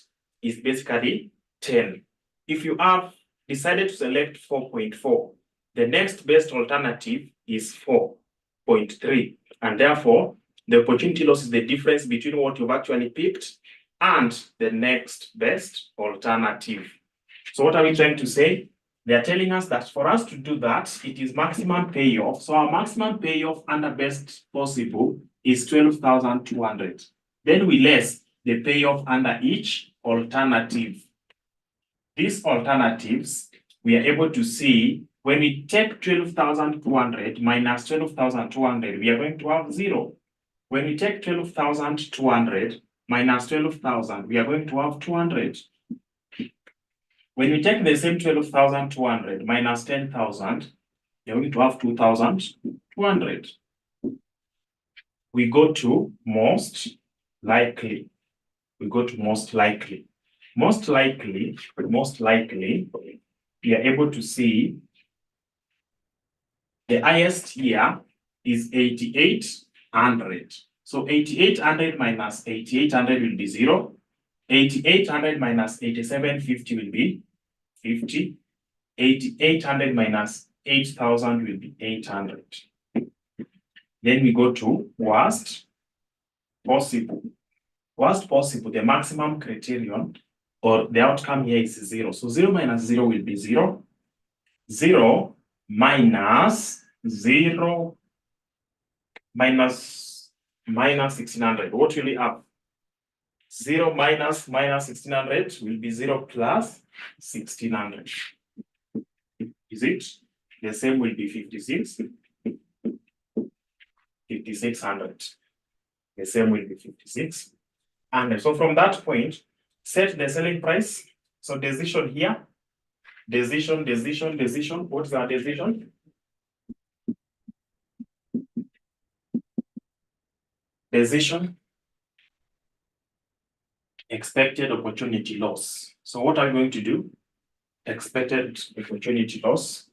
is basically 10. If you have decided to select 4.4, the next best alternative is 4.3, and therefore the opportunity loss is the difference between what you've actually picked and the next best alternative. So what are we trying to say? They are telling us that for us to do that, it is maximum payoff. So our maximum payoff under best possible is 12,200. Then we less the payoff under each alternative. These alternatives, we are able to see when we take 12,200 minus 12,200, we are going to have 0. When we take 12,200 minus 12,000, we are going to have 200. When we take the same 12,200 minus 10,000, you're going to have 2,200. We go to most likely. We go to most likely. Most likely, we are able to see the highest here is 8,800. So 8,800 minus 8,800 will be 0. 8,800 minus 8,750 will be 50. 8,800 minus 8,000 will be 800. Then we go to worst possible. Worst possible, the maximum criterion or the outcome here is 0. So 0 minus 0 will be 0. 0 minus 0 minus 1,600. What will we have? 0 minus 1,600 will be 0 plus 1,600. Is it? The same will be 5,600. The same will be 56. And so from that point, set the selling price. So decision here. Decision. What's our decision? Decision. Expected opportunity loss. So what are we going to do? Expected opportunity loss.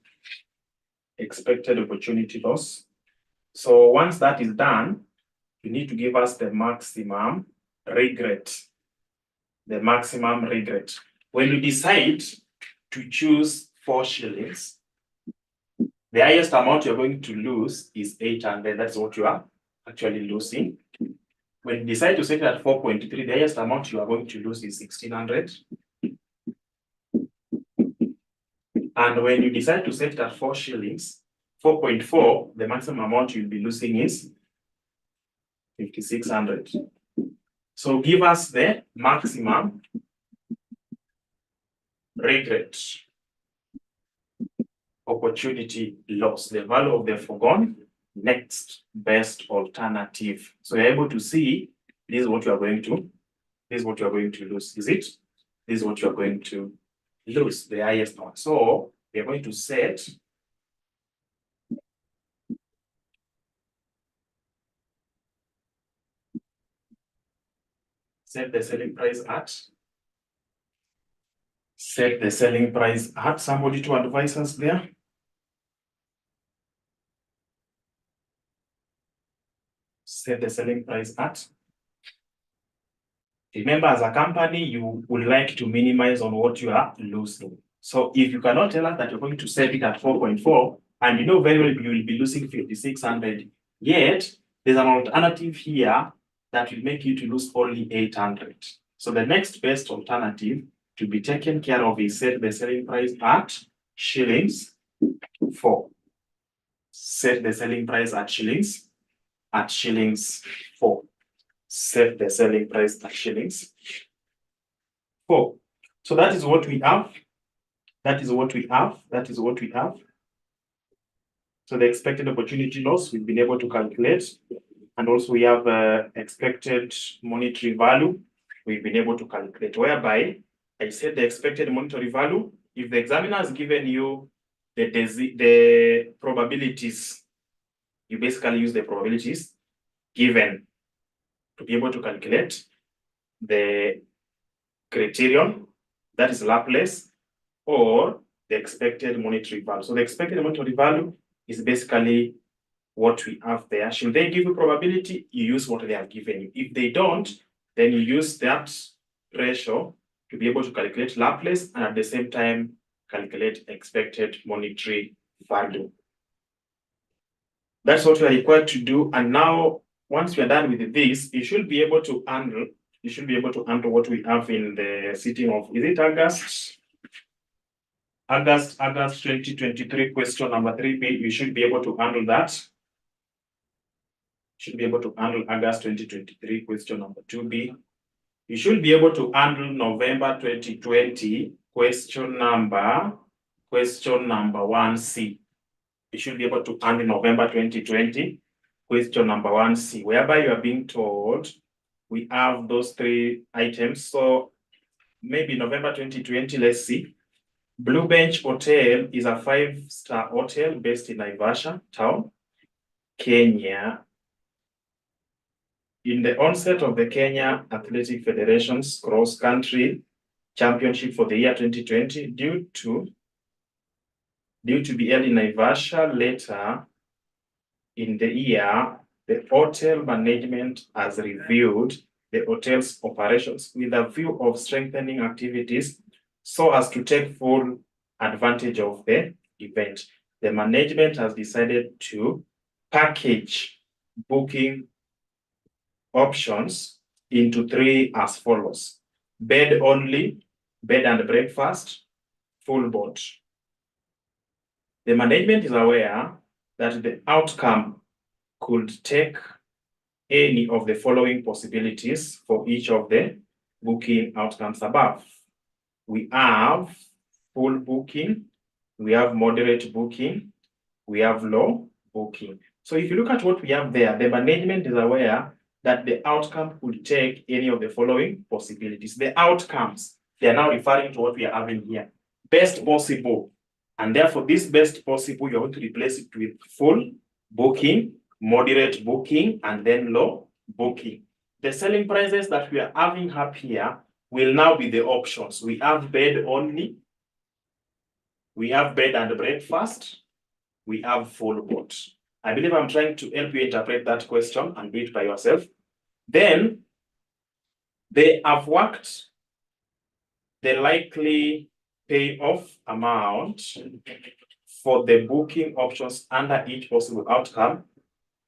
Expected opportunity loss. So once that is done, you need to give us the maximum regret. The maximum regret. When you decide to choose 4 shillings, the highest amount you're going to lose is 800. That's what you are actually losing. When you decide to set it at 4.3, the highest amount you are going to lose is 1,600. And when you decide to set it at 4 shillings, 4.4, the maximum amount you'll be losing is 5,600. So give us the maximum regret opportunity loss, the value of the foregone next best alternative. So you're able to see this is what you are going to, this is what you are going to lose. Is it? This is what you are going to lose, the highest one. So we are going to set the selling price at. Set the selling price at. Somebody to advise us there. Set the selling price at. Remember, as a company, you would like to minimize on what you are losing. So if you cannot tell us that you're going to set it at 4.4, and you know very well you will be losing 5,600, yet there's an alternative here that will make you to lose only 800. So the next best alternative to be taken care of is set the selling price at shillings 4. Set the selling price at shillings 4. Set the selling price at shillings 4. So that is what we have. That is what we have. So the expected opportunity loss, we've been able to calculate. And also we have expected monetary value, we've been able to calculate, whereby I said the expected monetary value, if the examiner has given you the probabilities, you basically use the probabilities given to be able to calculate the criterion, that is Laplace, or the expected monetary value. So the expected monetary value is basically what we have there. Should they give you probability, you use what they have given you. If they don't, then you use that ratio to be able to calculate Laplace and at the same time calculate expected monetary value. That's what we are required to do. And now, once we are done with this, you should be able to handle what we have in the sitting of, is it August 2023, question number 3B. You should be able to handle that. Should be able to handle August 2023, question number 2B. You should be able to handle November 2020, question number 1C. You should be able to handle November 2020, question number 1C, whereby you are being told we have those 3 items. So maybe November 2020, let's see. Blue Bench Hotel is a 5-star hotel based in Naivasha town, Kenya. In the onset of the Kenya Athletic Federation's cross-country championship for the year 2020, due to be held in Naivasha later in the year, the hotel management has reviewed the hotel's operations with a view of strengthening activities so as to take full advantage of the event. The management has decided to package booking options into 3 as follows: bed only, bed and breakfast, full board. The management is aware that the outcome could take any of the following possibilities for each of the booking outcomes above. We have full booking, we have moderate booking, we have low booking. So if you look at what we have there, the management is aware that the outcome could take any of the following possibilities. The outcomes, they are now referring to what we are having here. Best possible. And therefore, this best possible, you're going to replace it with full booking, moderate booking, and then low booking. The selling prices that we are having up here will now be the options. We have bed only, we have bed and breakfast, we have full board. I believe I'm trying to help you interpret that question and do it by yourself. Then they have worked the likely payoff amount for the booking options under each possible outcome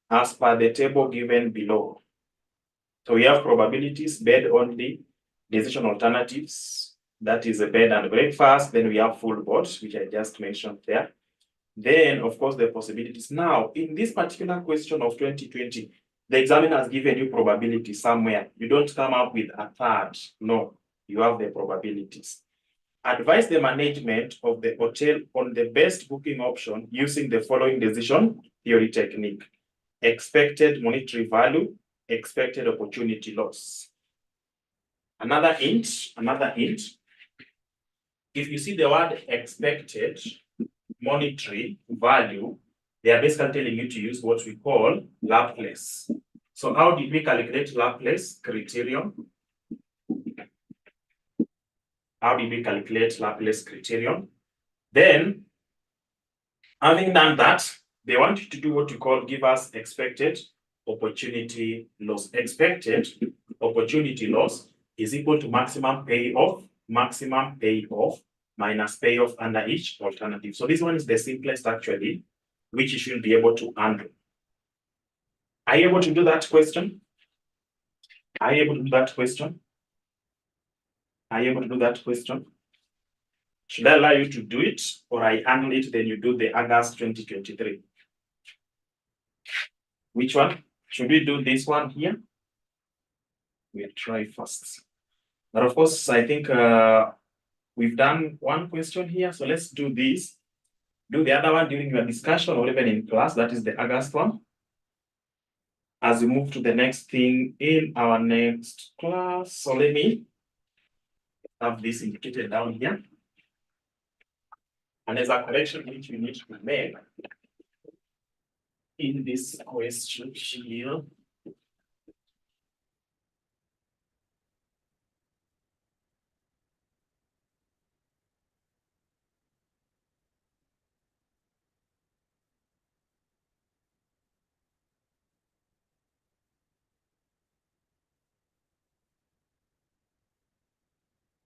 as per the table given below. So we have probabilities, bed only, decision alternatives, that is a bed and breakfast. Then we have full board, which I just mentioned there. Then, of course, the possibilities. Now, in this particular question of 2020, the examiner has given you probability somewhere. You don't come up with a third. No, you have the probabilities. Advise the management of the hotel on the best booking option using the following decision theory technique: expected monetary value, expected opportunity loss. Another hint. If you see the word expected monetary value, they are basically telling you to use what we call Laplace. So how did we calculate Laplace criterion? How did we calculate Laplace criterion? Then, having done that, they want you to do what we call give us expected opportunity loss. Expected opportunity loss is equal to maximum payoff minus payoff under each alternative. So this one is the simplest actually, which you should be able to handle. Are you able to do that question? Are you able to do that question? Are you able to do that question? Should I allow you to do it, or I handle it, then you do the August 2023? Which one? Should we do this one here? We'll try first. But of course, I think we've done one question here, so let's do this. do the other one during your discussion or even in class. That is the August one. As we move to the next thing in our next class. So let me have this indicated down here. And there's a correction which we need to make in this question here.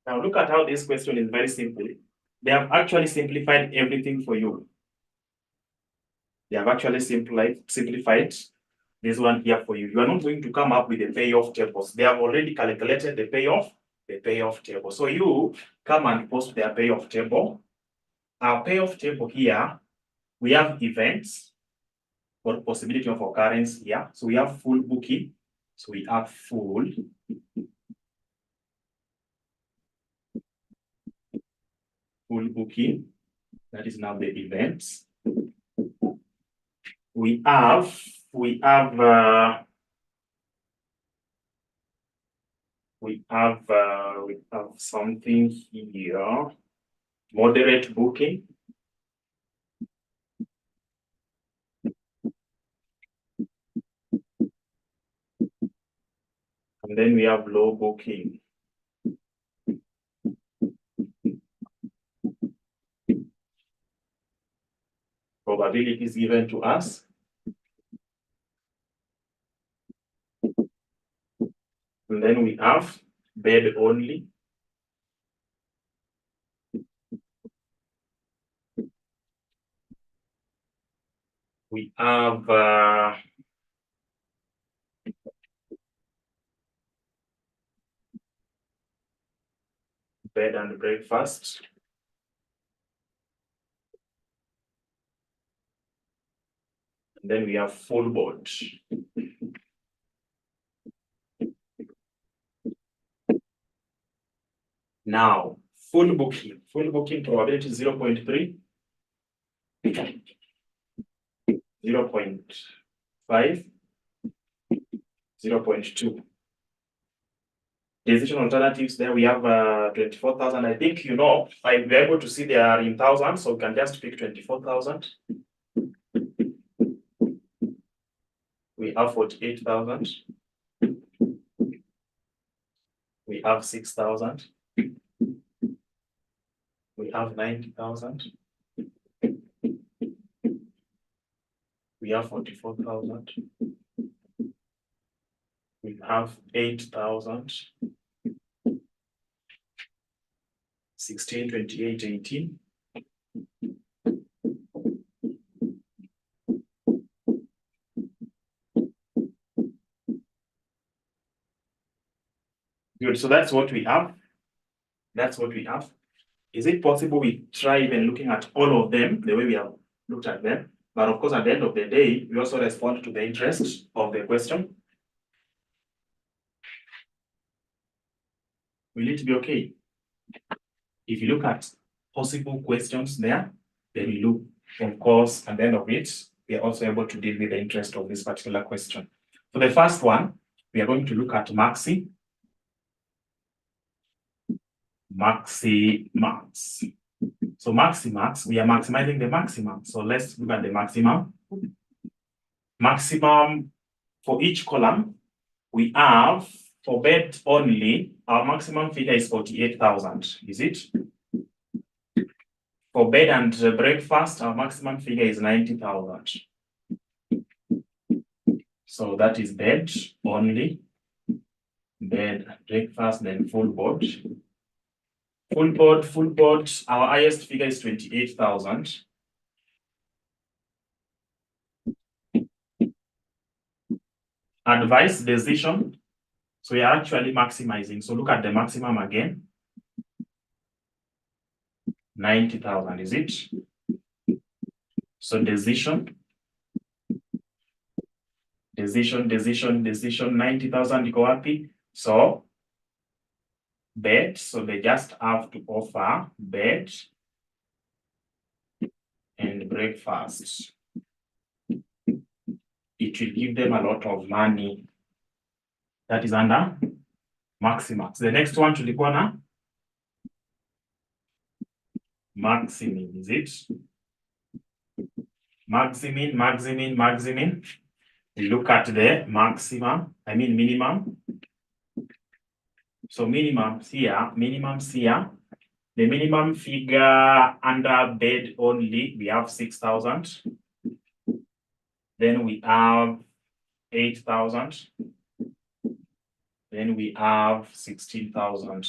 Now look at how this question is very simple. They have actually simplified everything for you. They have actually simplified this one here for you. You are not going to come up with the payoff tables. They have already calculated the payoff table. So you come and post their payoff table. Our payoff table here, we have events or possibility of occurrence here. So we have full booking. So we have full booking. That is now the events. We have something here, moderate booking. And then we have low booking. Probability is given to us. And then we have bed only. We have bed and breakfast. And then we have full board. Now, full booking probability 0.3, 0.5, 0.2. Decision alternatives, there we have 24,000. I think you know, I'll be able to see they are in thousands, so we can just pick 24,000. We have 48,000. We have 6,000. We have 90,000. We have 44,000. We have 8,000. 16, 28, 18. Good, so that's what we have. That's what we have. Is it possible we try even looking at all of them the way we have looked at them? But of course, at the end of the day, we also respond to the interest of the question. Will it be okay? If you look at possible questions there, then you look, of course, at the end of it, we are also able to deal with the interest of this particular question. For the first one, we are going to look at max. So max, we are maximizing the maximum. So let's look at the maximum. Maximum for each column, we have for bed only, our maximum figure is 48,000. Is it? For bed and breakfast, our maximum figure is 90,000. So that is bed only, bed, breakfast, then full board. Full board, our highest figure is 28,000. Advice decision. So we are actually maximizing. So look at the maximum again. 90,000, is it? So decision, 90,000 iko wapi? So bed, so they just have to offer bed and breakfast. It will give them a lot of money. That is under Maximax. The next one tulikuwa na Maximin, is it? Maximin. We look at the maximum, minimum. So minimums here. The minimum figure under bed only, we have 6,000. Then we have 8,000. Then we have 16,000.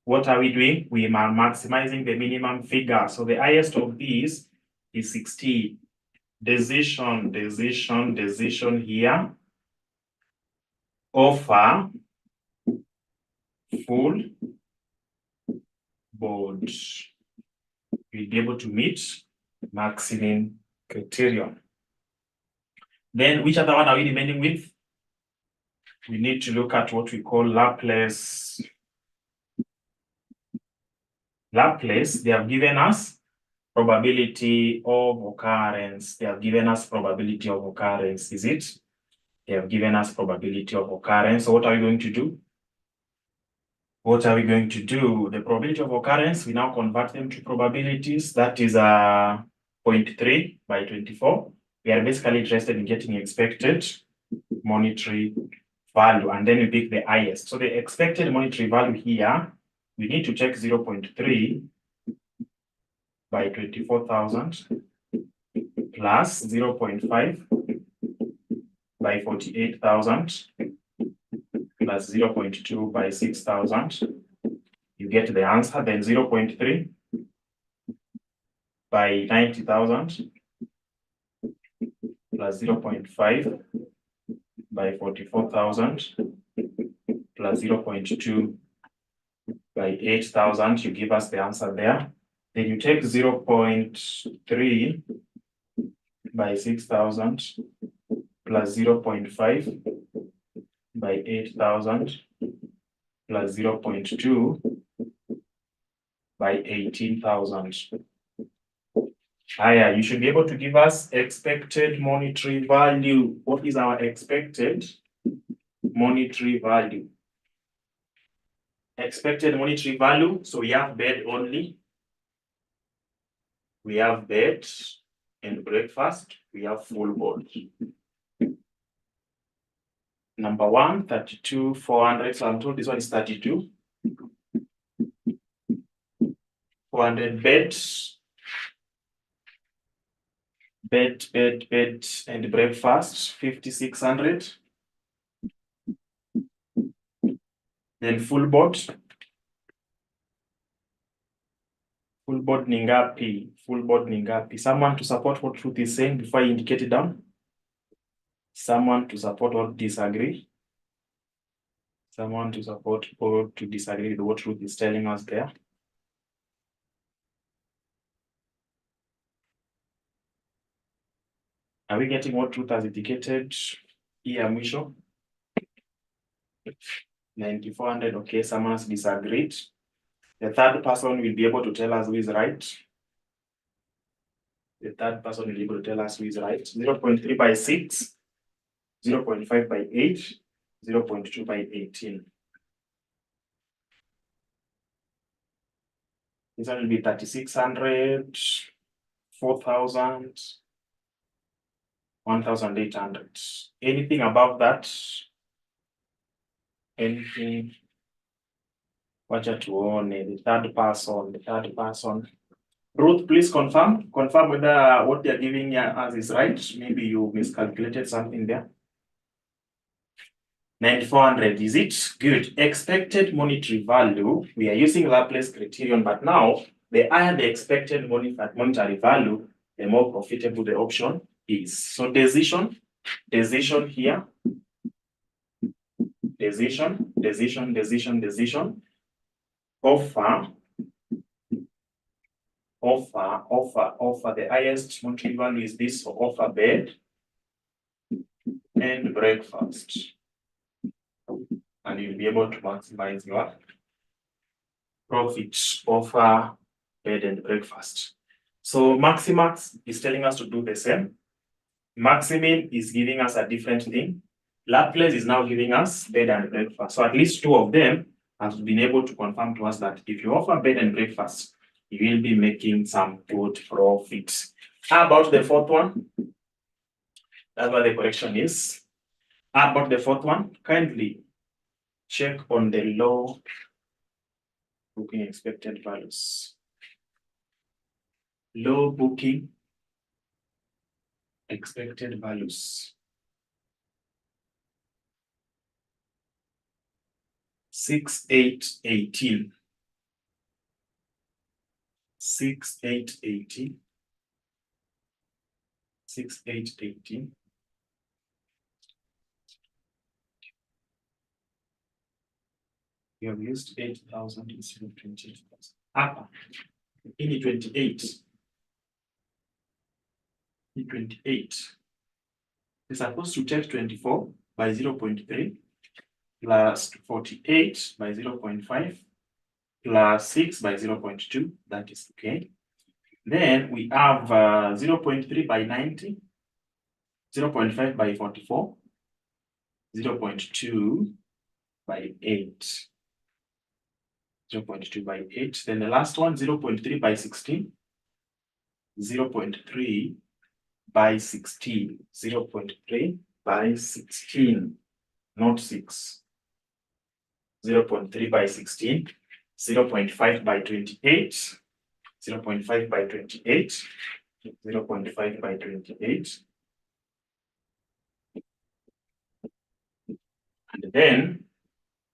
What are we doing? We are maximizing the minimum figure. So the highest of these is 16. Decision here. Offer full board. We'll be able to meet maximum criterion. Then which other one are we remaining with? We need to look at what we call Laplace. Laplace, they have given us probability of occurrence. They have given us probability of occurrence, is it? They have given us probability of occurrence. So what are we going to do? The probability of occurrence, we now convert them to probabilities. That is 0.3 by 24. We are basically interested in getting expected monetary value, and then we pick the highest. So the expected monetary value here, we need to check 0.3 by 24,000 plus 0.5 by 48,000 plus 0.2 by 6,000. You get the answer. Then 0.3 by 90,000 plus 0.5 by 44,000 plus 0.2 by 8,000. You give us the answer there. Then you take 0.3 by 6,000 plus 0.5 by 8,000 plus 0.2 by 18,000. You should be able to give us expected monetary value. What is our expected monetary value? Expected monetary value. So we have bed only. We have bed and breakfast. We have full board. Number one, 32,400. So I'm told this one is 32. 400 beds. Bed and breakfast, 5,600. Then full board. Full board ningapi. Someone to support what Truth is saying before I indicate it down. Someone to support or disagree. Someone to support or to disagree with what Truth is telling us there. Are we getting what Truth has indicated here, mwisho? 9,400, okay, someone has disagreed. The third person will be able to tell us who is right. 0.3 by 6, 0.5 by 8, 0.2 by 18. This one will be 3,600, 4,000, 1,800. Anything above that? Anything? Wacha tuone the third person. Ruth, please confirm whether what they are giving us is right. Maybe you miscalculated something there. 9,400, is it? Good. Expected monetary value. We are using Laplace criterion, but now the higher the expected monetary value, the more profitable the option is. So decision here. Decision. Offer. The highest monetary value is this, so offer bed and breakfast. And you'll be able to maximize your profits. Offer bed and breakfast. So Maximax is telling us to do the same. Maximin is giving us a different thing. Laplace is now giving us bed and breakfast. So at least two of them have been able to confirm to us that if you offer bed and breakfast, you will be making some good profit. How about the fourth one? That's what the correction is. How about the fourth one? Kindly check on the low booking expected values. Low booking expected values. 6,818. 6,818. 6,818. You have used 8,000 instead of 28,000. Hapa hii 28. Ni 28. We're supposed to take 24 by 0.3 plus 48 by 0.5 plus 6 by 0.2. That is okay. Then we have 0.3 by 90, 0.5 by 44, 0.2 by 8. 0.2 by 8. Then the last one, 0.3 by 16, 0.3 by 16, 0.3 by 16, not 6. 0.3 by 16, 0.5 by 28, 0.5 by 28, 0.5 by 28. And then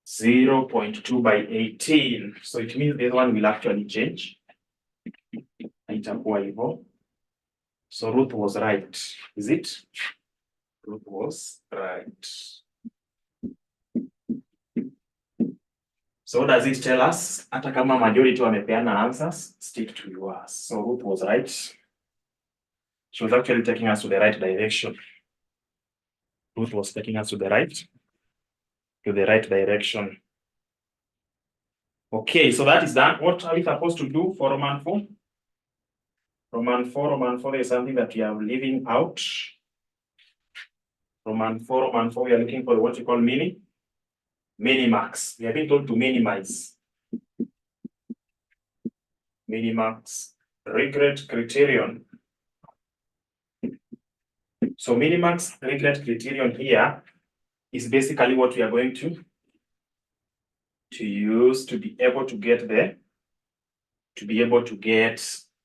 0.2 by 18. So it means this one will actually change. Itakuwa hivyo. So Ruth was right, is it? Ruth was right. So what does it tell us? Hata kama majority wamepeana answers, stick to yours. So Ruth was right. She was actually taking us to the right direction. Ruth was taking us to the right direction. Okay, so that is done. What are we supposed to do for Roman 4? Roman 4, is something that we are leaving out. Roman 4, we are looking for what you call minimax. We have been told to minimize. Minimax regret criterion. So minimax regret criterion here is basically what we are going to use to be able to get there, to be able to get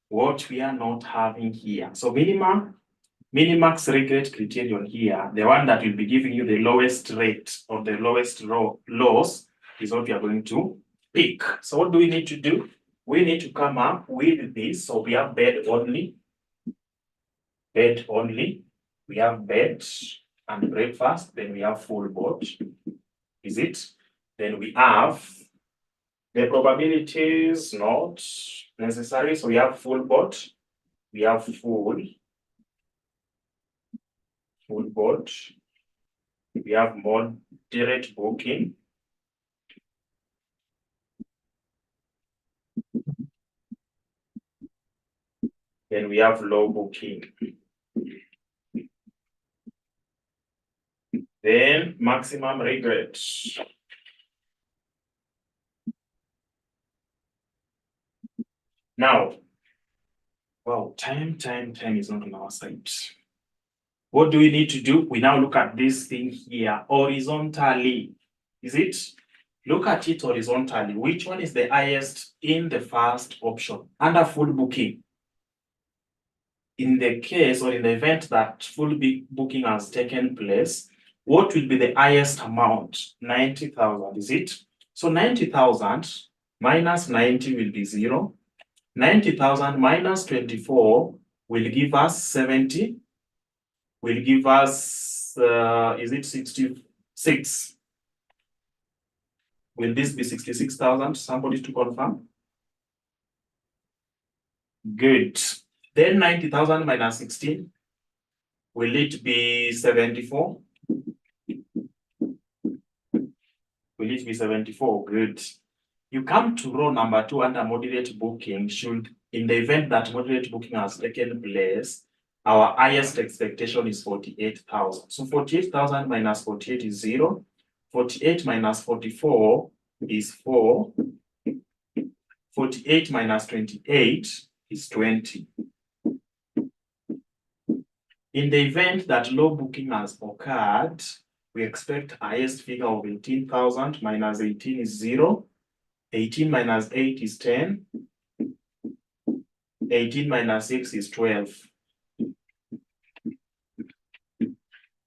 what we are not having here. So minimax regret criterion here, the one that will be giving you the lowest rate or the lowest loss is what we are going to pick. So what do we need to do? We need to come up with this. So we have bed only. Bed only. We have bed and breakfast. Then we have full board. Is it? Then we have the probabilities not necessary. So we have full board. We have full board. We have moderate booking. Then we have low booking. Then maximum regret. Now, wow, time is not on our side. What do we need to do? We now look at this thing here horizontally. Is it? Look at it horizontally. Which one is the highest in the first option? Under full booking. In the case or in the event that full booking has taken place, what will be the highest amount? 90,000, is it? So 90,000 minus 90 will be 0. 90,000 minus 24 will give us 70. Will give us, is it 66? Will this be 66,000? Somebody to confirm? Good. Then 90,000 minus 16. Will it be 74? Will it be 74? Good. You come to row number 2 under moderate booking. Should In the event that moderate booking has taken place, our highest expectation is 48,000. So 48,000 minus 48 is 0. 48 minus 44 is 4. 48 minus 28 is 20. In the event that low booking has occurred, we expect highest figure of 18,000 minus 18 is 0. 18 minus 8 is 10. 18 minus 6 is 12.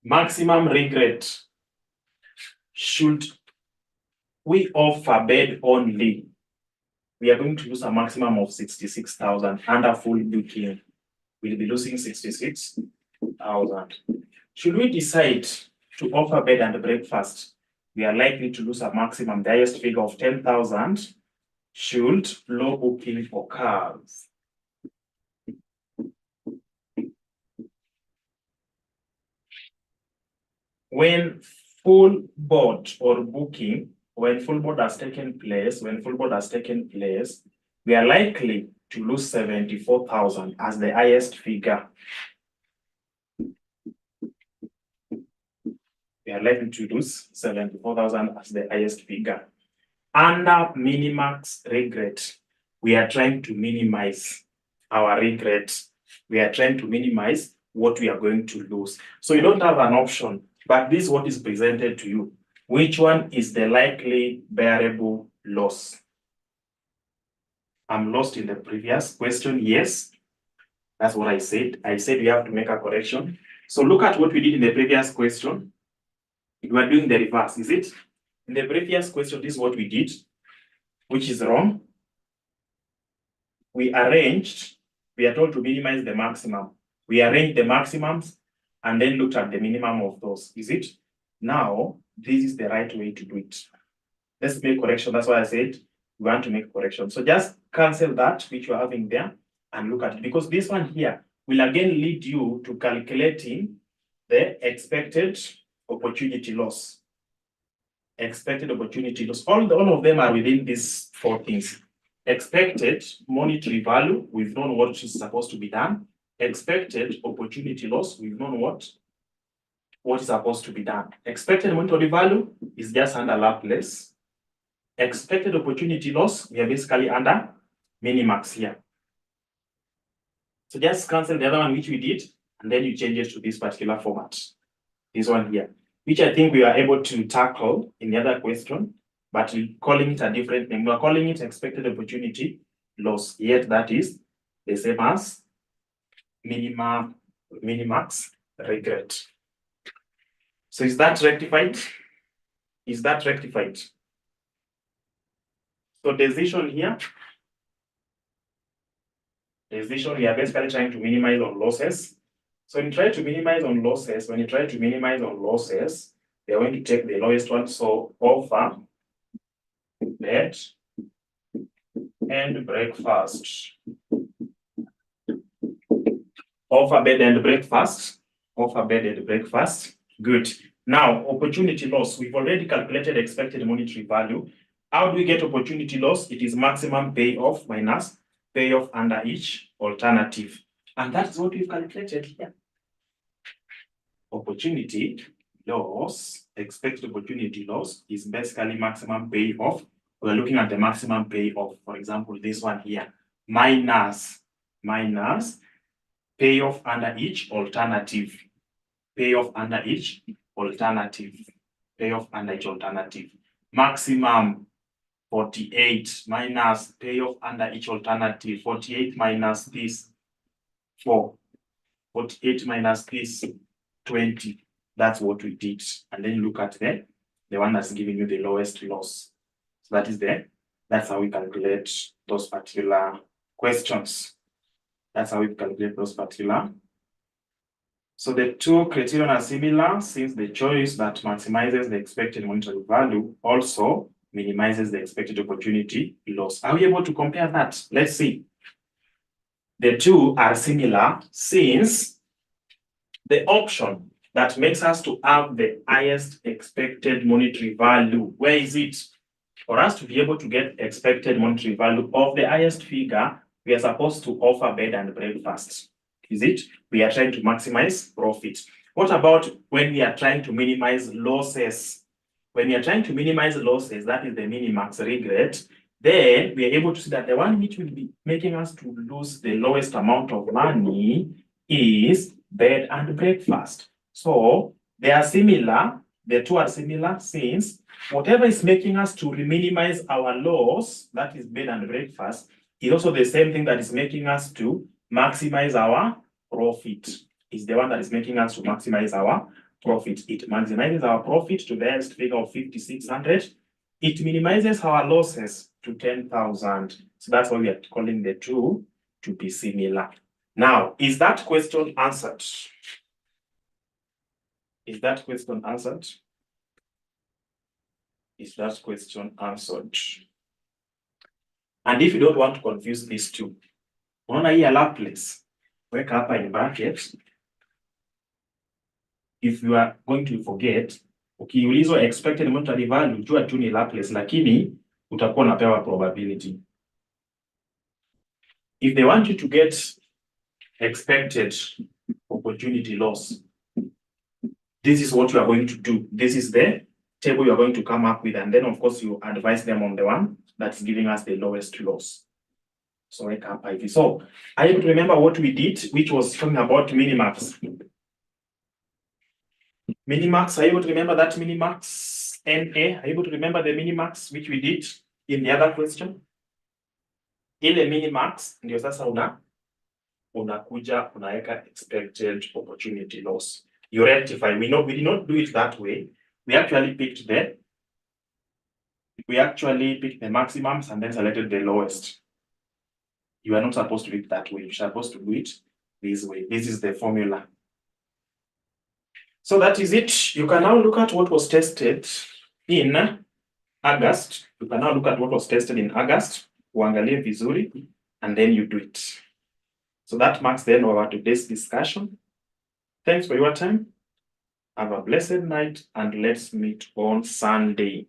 Maximum regret. Should we offer bed only? We are going to lose a maximum of 66,000 under full booking. We'll be losing 66,000. Should we decide to offer bed and breakfast, we are likely to lose a maximum, the highest figure of 10,000 should low booking occurs. When full board or booking, when full board has taken place, we are likely to lose 74,000 as the highest figure. We are likely to lose 74,000 as the highest figure. Under minimax regret, we are trying to minimize our regret. We are trying to minimize what we are going to lose. So you don't have an option, but this is what is presented to you. Which one is the likely bearable loss? I'm lost in the previous question. Yes, that's what I said. I said we have to make a correction. So look at what we did in the previous question. We are doing the reverse, is it? In the previous question, this is what we did, which is wrong. We are told to minimize the maximum. We arranged the maximums and then looked at the minimum of those, is it? Now, this is the right way to do it. Let's make correction. That's why I said we want to make correction. So just cancel that which you're having there and look at it, because this one here will again lead you to calculating the expected opportunity loss. Expected opportunity loss. All of them are within these four things. Expected monetary value, we've known what is supposed to be done. Expected opportunity loss, we've known what is supposed to be done. Expected monetary value is just under Laplace. Expected opportunity loss, we are basically under minimax here. So just cancel the other one which we did, and then you change it to this particular format. This one here, which I think we are able to tackle in the other question, but we're calling it a different name. We're calling it expected opportunity loss, yet that is the same as minimax regret. So is that rectified? Is that rectified? So decision here, we are basically trying to minimize on losses. So when you try to minimize on losses, they are going to take the lowest one. So offer bed and breakfast. Offer bed and breakfast. Offer bed and breakfast. Good. Now, opportunity loss. We've already calculated expected monetary value. How do we get opportunity loss? It is maximum payoff minus payoff under each alternative. And that's what we've calculated here. Opportunity loss, expected opportunity loss is basically maximum payoff. We're looking at the maximum payoff. For example, this one here, minus payoff under each alternative. Payoff under each alternative. Payoff under each alternative. Maximum 48 minus payoff under each alternative. 48 minus this 4. 48 minus this 20. That's what we did. And then look at the one that's giving you the lowest loss. So that's how we calculate those particular questions. That's how we calculate those particular. So the two criterion are similar, since the choice that maximizes the expected monetary value also minimizes the expected opportunity loss. Are we able to compare that? Let's see. The two are similar since the option that makes us to have the highest expected monetary value, where is it? For us to be able to get expected monetary value of the highest figure, we are supposed to offer bed and breakfast. Is it? We are trying to maximize profit. What about when we are trying to minimize losses? When we are trying to minimize losses, that is the minimax regret, then we are able to see that the one which will be making us to lose the lowest amount of money is bed and breakfast. So they are similar, the two are similar since whatever is making us to minimize our loss, that is bed and breakfast, is also the same thing that is making us to maximize our profit. Is the one that is making us to maximize our profit. It maximizes our profit to the highest figure of 5,600. It minimizes our losses to 10,000. So that's why we are calling the two to be similar. Now, is that question answered? Is that question answered? Is that question answered? And if you don't want to confuse these two, unaona hii Laplace, weka hapa in brackets. If you are going to forget, ukiulizwa expected monetary value, jua tu ni Laplace, lakini utakuwa unapewa probability. If they want you to get expected opportunity loss, this is what you are going to do. This is the table you are going to come up with, and then of course you advise them on the one that's giving us the lowest loss. So wake up, Ivy. So are you able to remember what we did, which was talking about minimax? Minimax, are you able to remember that minimax NA? Are you able to remember the minimax which we did in the other question? Ile minimax ndio sasa unakuja unaweka expected opportunity loss. You rectify. We did not do it that way. We actually picked the maximums and then selected the lowest. You are not supposed to do it that way. You're supposed to do it this way. This is the formula. So that is it. You can now look at what was tested in August. You can now look at what was tested in August. Uangalie vizuri, and then you do it. So that marks the end of our today's discussion. Thanks for your time. Have a blessed night, and let's meet on Sunday.